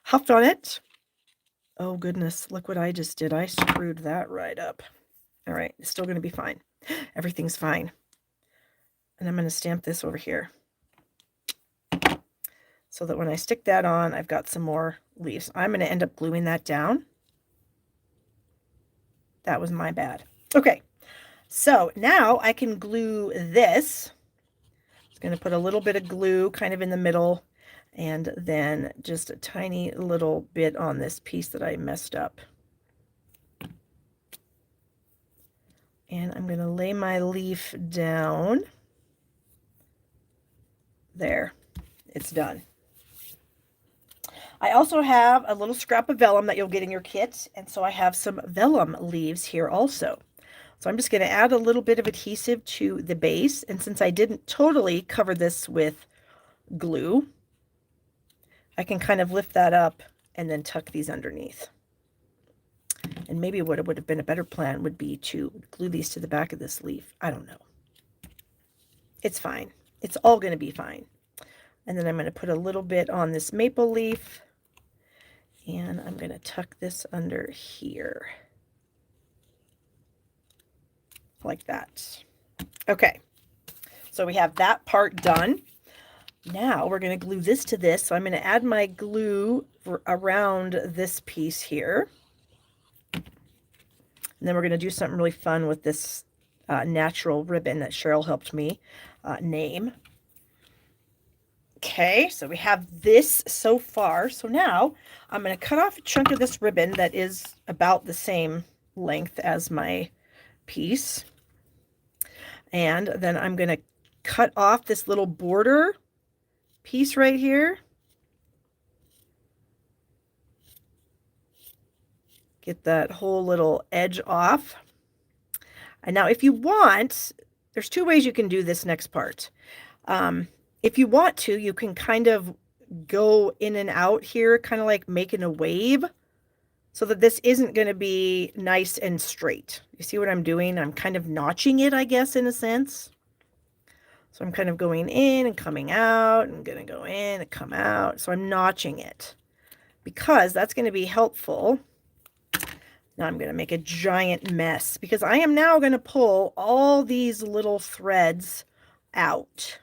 huffed on it. Oh goodness, look what I just did. I screwed that right up. All right, it's still going to be fine. Everything's fine. And I'm going to stamp this over here so that when I stick that on, I've got some more leaves. I'm going to end up gluing that down. That was my bad. Okay, so now I can glue this. I'm going to put a little bit of glue kind of in the middle, and then just a tiny little bit on this piece that I messed up. And I'm going to lay my leaf down. There, it's done. I also have a little scrap of vellum that you'll get in your kit, and so I have some vellum leaves here also. So I'm just going to add a little bit of adhesive to the base, and since I didn't totally cover this with glue, I can kind of lift that up and then tuck these underneath. And maybe what would have been a better plan would be to glue these to the back of this leaf. I don't know. It's fine. It's all going to be fine. And then I'm going to put a little bit on this maple leaf, and I'm going to tuck this under here. Like that. Okay. So we have that part done. Now we're going to glue this to this. So I'm going to add my glue around this piece here. And then we're going to do something really fun with this natural ribbon that Cheryl helped me name. Okay, so we have this so far. So now I'm going to cut off a chunk of this ribbon that is about the same length as my piece. And then I'm going to cut off this little border piece right here. Get that whole little edge off. And now if you want, there's two ways you can do this next part. If you want to, you can kind of go in and out here, kind of like making a wave, so that this isn't going to be nice and straight. You see what I'm doing? I'm kind of notching it, I guess, in a sense. So I'm kind of going in and coming out. I'm going to go in and come out. So I'm notching it because that's going to be helpful. Now I'm going to make a giant mess because I am now going to pull all these little threads out.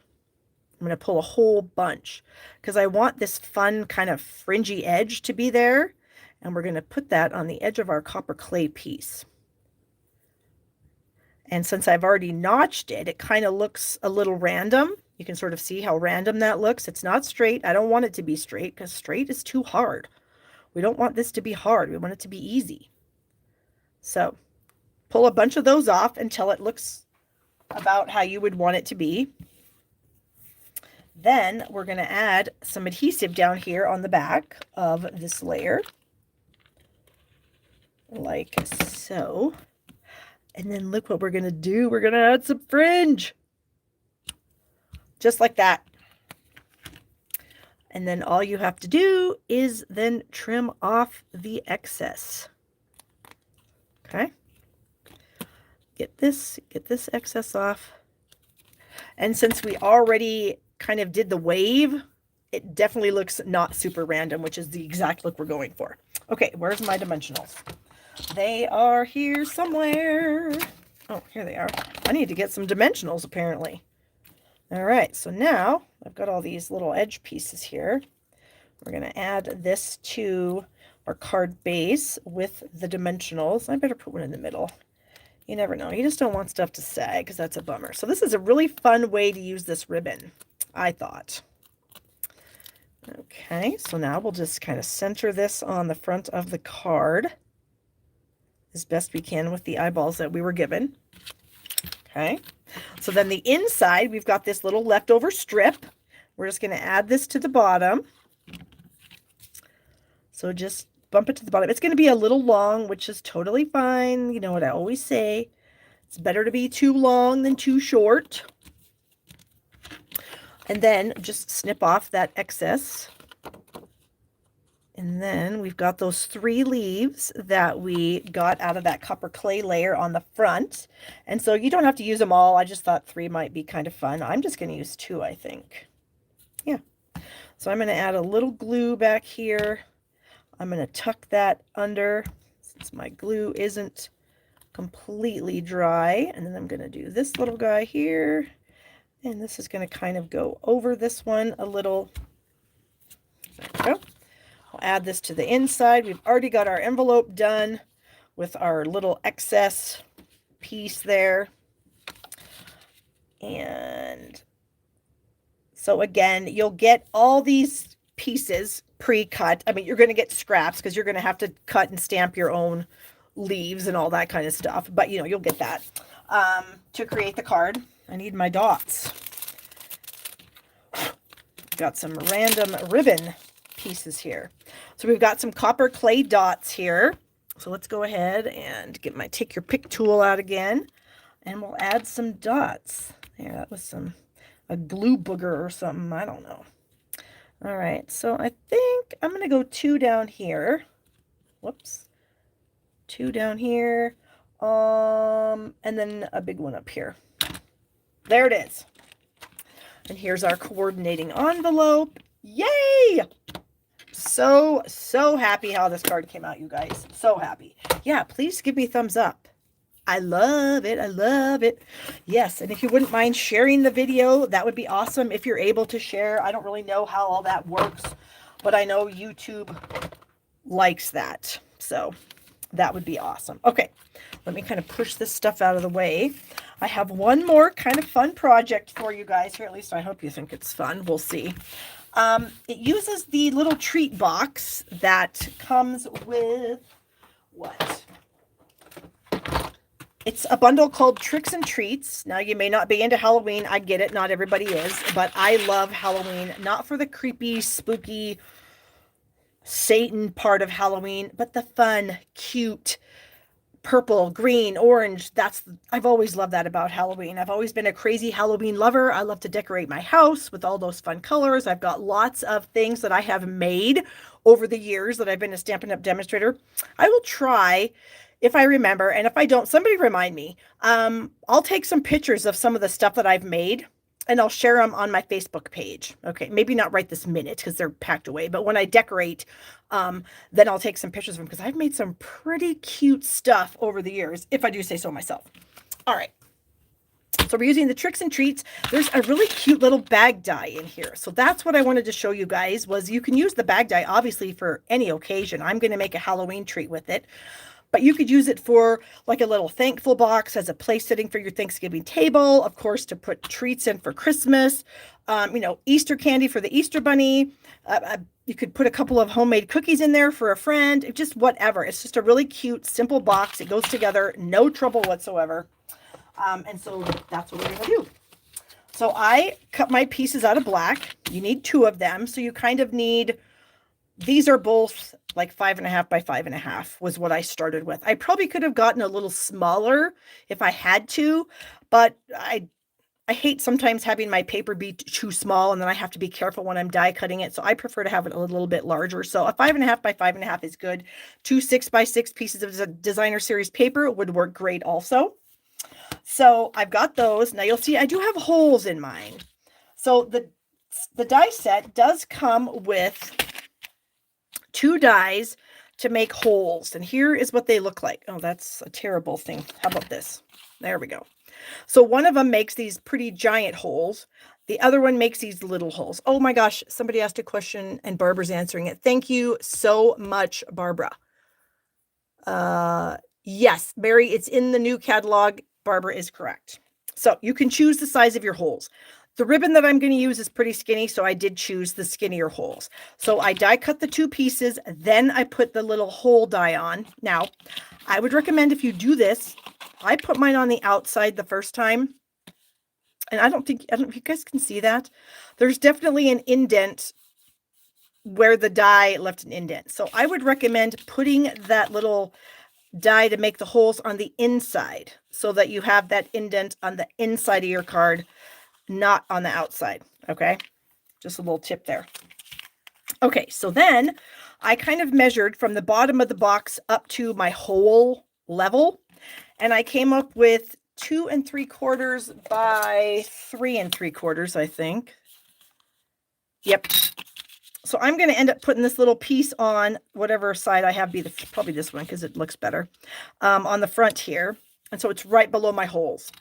I'm going to pull a whole bunch because I want this fun kind of fringy edge to be there. And we're going to put that on the edge of our copper clay piece. And since I've already notched it, it kind of looks a little random. You can sort of see how random that looks. It's not straight. I don't want it to be straight because straight is too hard. We don't want this to be hard. We want it to be easy. So pull a bunch of those off until it looks about how you would want it to be. Then we're going to add some adhesive down here on the back of this layer, like so. And then look what we're going to do. We're going to add some fringe, just like that. And then all you have to do is then trim off the excess. Okay. Get this excess off. And since we already kind of did the wave, it definitely looks not super random, which is the exact look we're going for. Okay, where's my dimensionals? They are here somewhere. Oh, here they are. I need to get some dimensionals apparently. All right, so now I've got all these little edge pieces here. We're going to add this to our card base with the dimensionals. I better put one in the middle. You never know. You just don't want stuff to sag because that's a bummer. So this is a really fun way to use this ribbon, I thought. Okay, so now we'll just kind of center this on the front of the card as best we can with the eyeballs that we were given. Okay, so then the inside, we've got this little leftover strip. We're just going to add this to the bottom. So just bump it to the bottom. It's going to be a little long, which is totally fine. You know what I always say, it's better to be too long than too short. And then just snip off that excess. And then we've got those 3 leaves that we got out of that copper clay layer on the front. And so you don't have to use them all. I just thought 3 might be kind of fun. I'm just going to use 2, I think. Yeah. So I'm going to add a little glue back here. I'm going to tuck that under since my glue isn't completely dry. And then I'm going to do this little guy here. And this is going to kind of go over this one a little. There we go. I'll add this to the inside. We've already got our envelope done with our little excess piece there. And so again, you'll get all these pieces pre-cut. I mean, you're going to get scraps because you're going to have to cut and stamp your own leaves and all that kind of stuff. But, you know, you'll get that to create the card. I need my dots. Got some random ribbon pieces here. So we've got some copper clay dots here. So let's go ahead and get my take your pick tool out again. And we'll add some dots. There, that was a glue booger or something. I don't know. All right, so I think I'm going to go 2 down here. Whoops. 2 down here. And then a big one up here. There it is. And here's our coordinating envelope. Yay! So happy how this card came out, you guys. So happy. Yeah, please give me a thumbs up. I love it. I love it. Yes, and if you wouldn't mind sharing the video, that would be awesome if you're able to share. I don't really know how all that works, but I know YouTube likes that. So that would be awesome. Okay, let me kind of push this stuff out of the way. I have one more kind of fun project for you guys here. At least I hope you think it's fun. We'll see. It uses the little treat box that comes with what? It's a bundle called Tricks and Treats. Now, you may not be into Halloween. I get it. Not everybody is. But I love Halloween. Not for the creepy, spooky, Satan part of Halloween, but the fun, cute, purple, green, orange. I've always loved that about Halloween. I've always been a crazy Halloween lover. I love to decorate my house with all those fun colors. I've got lots of things that I have made over the years that I've been a Stampin' Up! Demonstrator. I will try, if I remember, and if I don't, somebody remind me. I'll take some pictures of some of the stuff that I've made, and I'll share them on my Facebook page. Okay, maybe not right this minute because they're packed away, but when I decorate, then I'll take some pictures of them because I've made some pretty cute stuff over the years, if I do say so myself. All right. So we're using the Tricks and Treats. There's a really cute little bag die in here. So that's what I wanted to show you guys, was you can use the bag die obviously for any occasion. I'm going to make a Halloween treat with it. But you could use it for like a little thankful box as a place sitting for your Thanksgiving table, of course, to put treats in for Christmas, Easter candy for the Easter bunny. You could put a couple of homemade cookies in there for a friend, just whatever. It's just a really cute, simple box. It goes together, no trouble whatsoever. And so that's what we're going to do. So I cut my pieces out of black. You need 2 of them. So you kind of need, these are both like 5.5 by 5.5 was what I started with. I probably could have gotten a little smaller if I had to, but I hate sometimes having my paper be too small, and then I have to be careful when I'm die cutting it. So I prefer to have it a little bit larger. So a 5.5 by 5.5 is good. 2 6 by 6 pieces of designer series paper would work great also. So I've got those. Now you'll see I do have holes in mine. So the die set does come with 2 dies to make holes. And here is what they look like. Oh, that's a terrible thing. How about this? There we go. So one of them makes these pretty giant holes. The other one makes these little holes. Oh my gosh, somebody asked a question and Barbara's answering it. Thank you so much, Barbara. Yes, Mary, it's in the new catalog. Barbara is correct. So you can choose the size of your holes. The ribbon that I'm going to use is pretty skinny, so I did choose the skinnier holes. So I die cut the 2 pieces, then I put the little hole die on. Now, I would recommend if you do this, I put mine on the outside the first time, and I don't know if you guys can see that. There's definitely an indent where the die left an indent. So I would recommend putting that little die to make the holes on the inside so that you have that indent on the inside of your card, not on the outside. Okay. Just a little tip there. Okay. So then I kind of measured from the bottom of the box up to my hole level, and I came up with 2 3/4 by 3 3/4, I think. Yep. So I'm going to end up putting this little piece on whatever side I have, probably this one because it looks better, on the front here. And so it's right below my holes.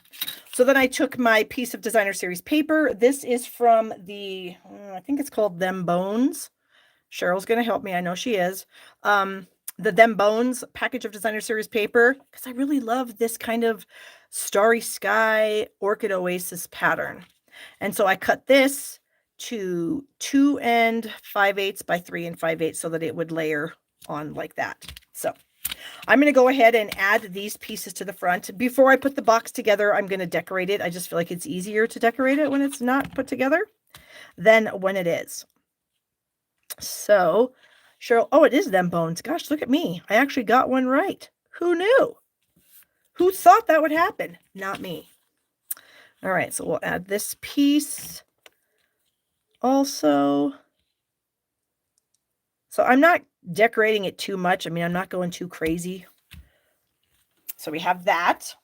So then I took my piece of designer series paper. This is from the, I think it's called Them Bones. Cheryl's going to help me. I know she is. The Them Bones package of designer series paper, because I really love this kind of starry sky orchid oasis pattern. And so I cut this to 2 5/8 by 3 5/8 so that it would layer on like that. So I'm going to go ahead and add these pieces to the front. Before I put the box together, I'm going to decorate it. I just feel like it's easier to decorate it when it's not put together than when it is. So Cheryl, oh, it is Them Bones. Gosh, look at me. I actually got one right. Who knew? Who thought that would happen? Not me. All right, so we'll add this piece also. So I'm not decorating it too much. I mean, I'm not going too crazy. So we have that.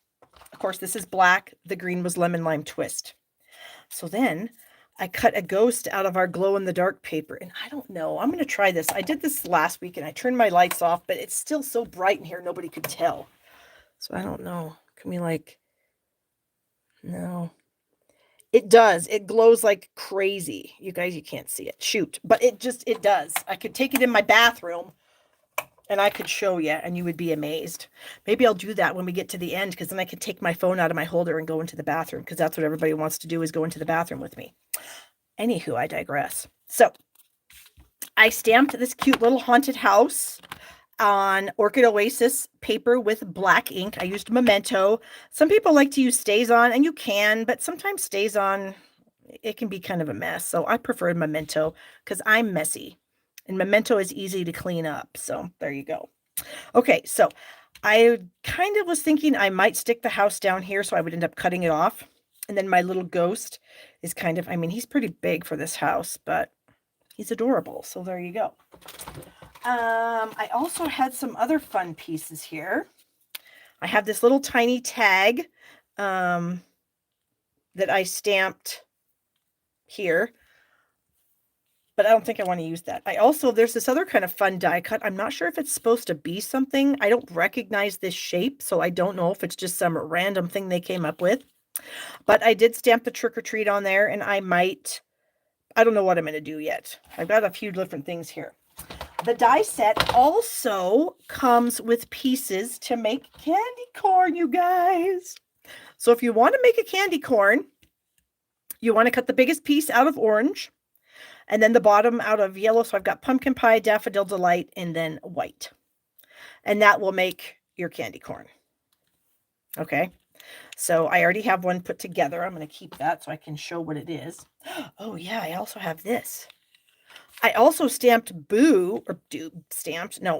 Of course, this is black. The green was lemon lime twist. So then I cut a ghost out of our glow-in-the-dark paper. And I don't know. I'm going to try this. I did this last week, and I turned my lights off, but it's still so bright in here, nobody could tell. So I don't know. Can we no. It does. It glows like crazy. You guys, you can't see it. Shoot. But it does. I could take it in my bathroom, and I could show you, and you would be amazed. Maybe I'll do that when we get to the end, because then I can take my phone out of my holder and go into the bathroom, because that's what everybody wants to do, is go into the bathroom with me. Anywho, I digress. So I stamped this cute little haunted house on Orchid Oasis paper with black ink. I used Memento. Some people like to use Stays On, and you can, but sometimes Stays On, it can be kind of a mess. So I prefer Memento because I'm messy, and Memento is easy to clean up. So there you go. Okay, so I kind of was thinking I might stick the house down here, so I would end up cutting it off. And then my little ghost is kind of, I mean, he's pretty big for this house, but he's adorable. So there you go. I also had some other fun pieces here. I have this little tiny tag that I stamped here, but I don't think I want to use that. There's this other kind of fun die cut. I'm not sure if it's supposed to be something. I don't recognize this shape, so I don't know if it's just some random thing they came up with. But I did stamp the trick or treat on there, and I don't know what I'm going to do yet. I've got a few different things here. The die set also comes with pieces to make candy corn, you guys. So if you want to make a candy corn, you want to cut the biggest piece out of orange and then the bottom out of yellow. So I've got pumpkin pie, daffodil delight, and then white. And that will make your candy corn. Okay. So I already have one put together. I'm going to keep that so I can show what it is. Oh yeah, I also have this. I also stamped Boo, or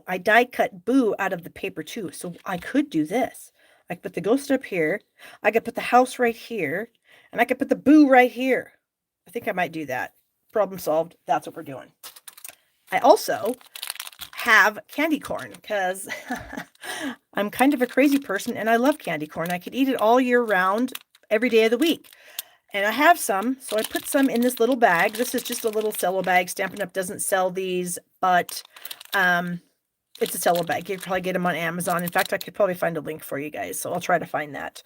I die cut Boo out of the paper too. So I could do this. I could put the ghost up here. I could put the house right here. And I could put the Boo right here. I think I might do that. Problem solved. That's what we're doing. I also have candy corn because I'm kind of a crazy person and I love candy corn. I could eat it all year round, every day of the week. And I have some, so I put some in this little bag. This is just a little cello bag. Stampin' Up! Doesn't sell these, but it's a cello bag. You can probably get them on Amazon. In fact, I could probably find a link for you guys, so I'll try to find that.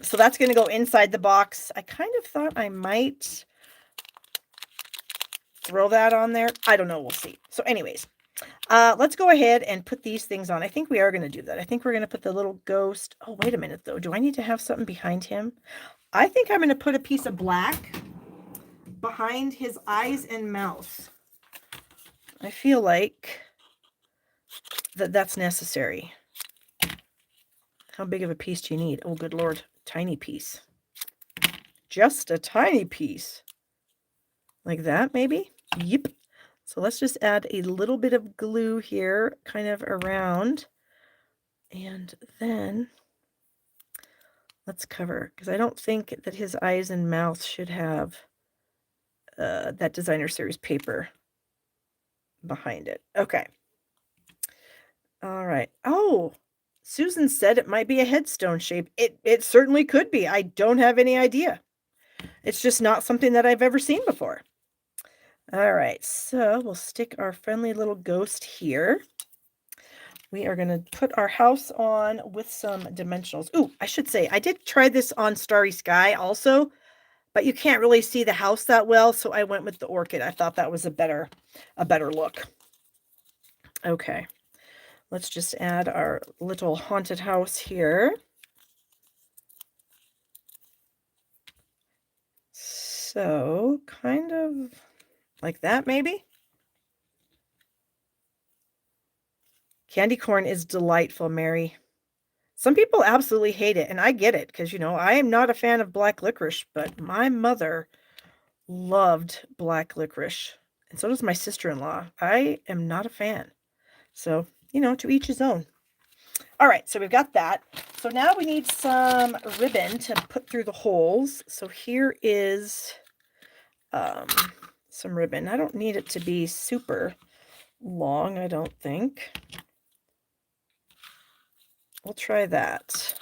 So that's going to go inside the box. I kind of thought I might throw that on there. I don't know. We'll see. So anyways, let's go ahead and put these things on. I think we are going to do that. I think we're going to put the little ghost. Oh, wait a minute, though. Do I need to have something behind him? I think I'm going to put a piece of black behind his eyes and mouth. I feel like that's necessary. How big of a piece do you need? Oh, good Lord. Tiny piece. Just a tiny piece. Like that, maybe? Yep. So let's just add a little bit of glue here, kind of around. And then let's cover, because I don't think that his eyes and mouth should have that designer series paper behind it. Okay. All right. Oh, Susan said it might be a headstone shape. It certainly could be. I don't have any idea. It's just not something that I've ever seen before. All right. So we'll stick our friendly little ghost here. We are going to put our house on with some dimensionals. Ooh, I should say, I did try this on Starry Sky also, but you can't really see the house that well, so I went with the orchid. I thought that was a better look. Okay. Let's just add our little haunted house here. So, kind of like that, maybe? Candy corn is delightful, Mary. Some people absolutely hate it, and I get it, because, I am not a fan of black licorice, but my mother loved black licorice, and so does my sister-in-law. I am not a fan. So, to each his own. All right, so we've got that. So now we need some ribbon to put through the holes. So here is some ribbon. I don't need it to be super long, I don't think. We'll try that.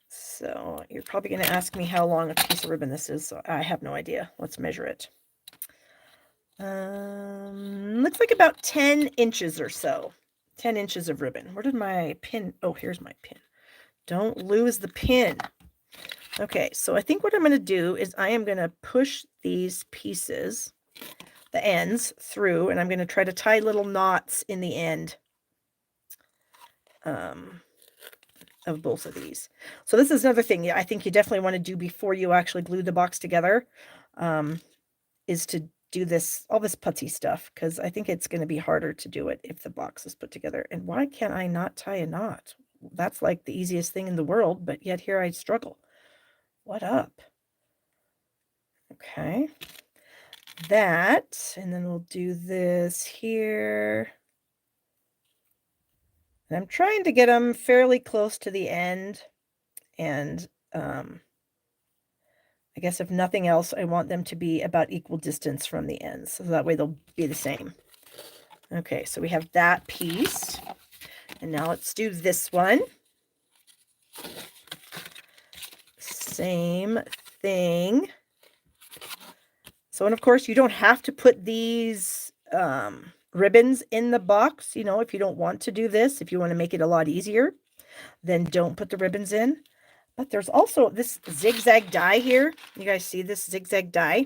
So you're probably going to ask me how long a piece of ribbon this is. So I have no idea. Let's measure it. Looks like about 10 inches or so. 10 inches of ribbon. Where did my pin? Oh, here's my pin. Don't lose the pin. Okay, so I think what I'm going to do is I am going to push these pieces, the ends, through, and I'm going to try to tie little knots in the end of both of these. So this is another thing I think you definitely want to do before you actually glue the box together, is to do all this putty stuff, because I think it's going to be harder to do it if the box is put together. And why can't I not tie a knot? That's like the easiest thing in the world, but yet here I struggle. What up? Okay. That, and then we'll do this here. And I'm trying to get them fairly close to the end. And I guess if nothing else, I want them to be about equal distance from the ends. So that way they'll be the same. Okay, so we have that piece. And now let's do this one. Same thing. So, and of course, you don't have to put these ribbons in the box, if you don't want to do this. If you want to make it a lot easier, then don't put the ribbons in. But there's also this zigzag die here. You guys see this zigzag die?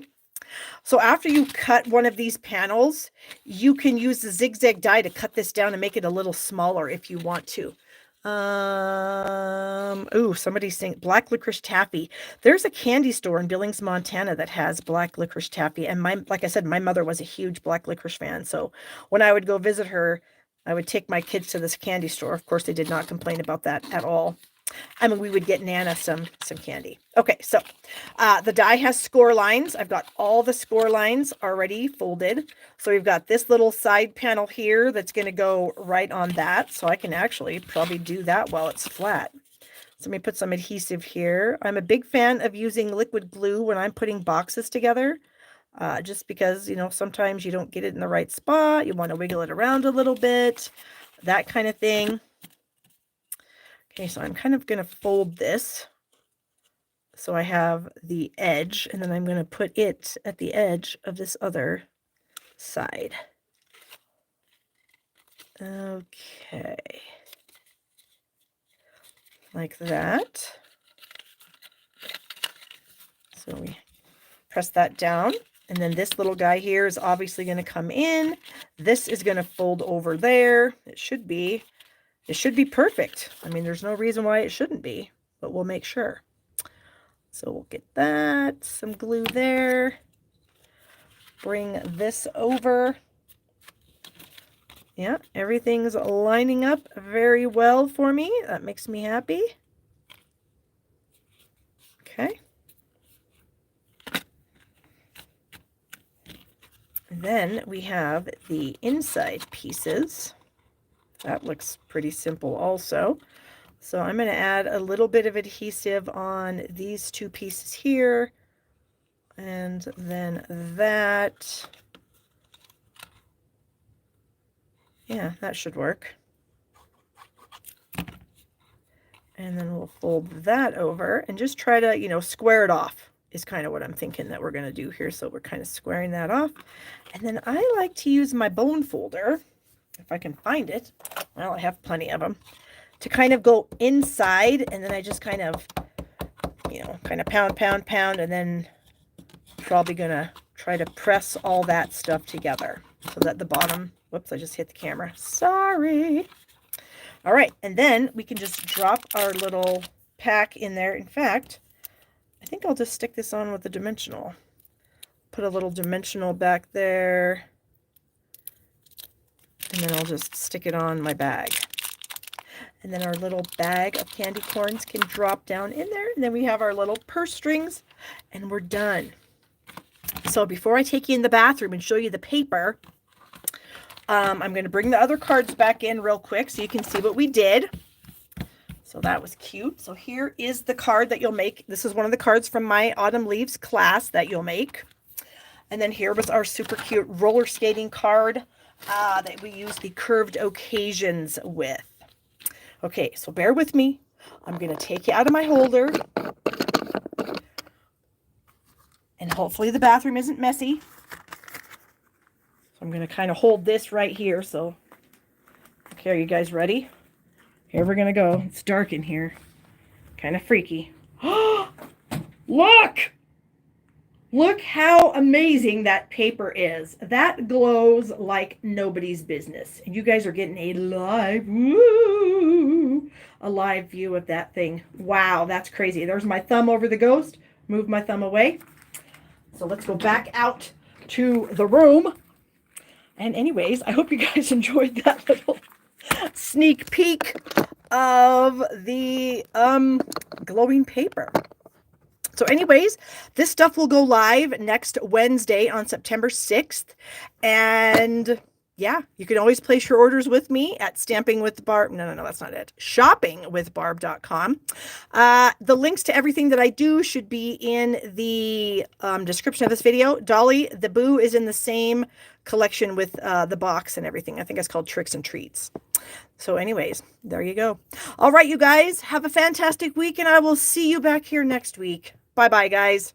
So after you cut one of these panels, you can use the zigzag die to cut this down and make it a little smaller if you want to. Oh, somebody's saying black licorice taffy. There's a candy store in Billings, Montana that has black licorice taffy. And like I said, my mother was a huge black licorice fan. So when I would go visit her, I would take my kids to this candy store. Of course, they did not complain about that at all. I mean, we would get Nana some candy. Okay, so the die has score lines. I've got all the score lines already folded. So we've got this little side panel here that's going to go right on that. So I can actually probably do that while it's flat. So let me put some adhesive here. I'm a big fan of using liquid glue when I'm putting boxes together. Just because, you know, sometimes you don't get it in the right spot. You want to wiggle it around a little bit. That kind of thing. Okay, so I'm kind of going to fold this so I have the edge, and then I'm going to put it at the edge of this other side. Okay, like that. So we press that down, and then this little guy here is obviously going to come in. This is going to fold over there. It should be perfect. I mean, there's no reason why it shouldn't be, but we'll make sure. So we'll get that, some glue there. Bring this over. Yeah, everything's lining up very well for me. That makes me happy. Okay. And then we have the inside pieces. That looks pretty simple also. So I'm going to add a little bit of adhesive on these two pieces here. And then that. Yeah, that should work. And then we'll fold that over and just try to, you know, square it off is kind of what I'm thinking that we're going to do here. So we're kind of squaring that off. And then I like to use my bone folder, if I can find it. Well, I have plenty of them, to kind of go inside, and then I just kind of, you know, kind of pound, pound, pound, and then probably going to try to press all that stuff together so that the bottom, whoops, I just hit the camera. Sorry. All right, and then we can just drop our little pack in there. In fact, I think I'll just stick this on with the dimensional. Put a little dimensional back there. And then I'll just stick it on my bag. And then our little bag of candy corns can drop down in there. And then we have our little purse strings, and we're done. So before I take you in the bathroom and show you the paper, I'm going to bring the other cards back in real quick so you can see what we did. So that was cute. So here is the card that you'll make. This is one of the cards from my Autumn Leaves class that you'll make. And then here was our super cute roller skating card that we use the curved occasions with. Okay, so bear with me. I'm going to take you out of my holder. And hopefully the bathroom isn't messy. So I'm going to kind of hold this right here. So, okay, are you guys ready? Here we're going to go. It's dark in here. Kind of freaky. Look! Look how amazing that paper is. That glows like nobody's business. And you guys are getting a live view of that thing. Wow, that's crazy. There's my thumb over the ghost. Move my thumb away. So let's go back out to the room. And anyways, I hope you guys enjoyed that little sneak peek of the glowing paper. So anyways, this stuff will go live next Wednesday on September 6th. And yeah, you can always place your orders with me at Stamping with Barb. No, that's not it. Shoppingwithbarb.com. The links to everything that I do should be in the description of this video. Dolly the Boo is in the same collection with the box and everything. I think it's called Tricks and Treats. So anyways, there you go. All right, you guys, have a fantastic week, and I will see you back here next week. Bye-bye, guys.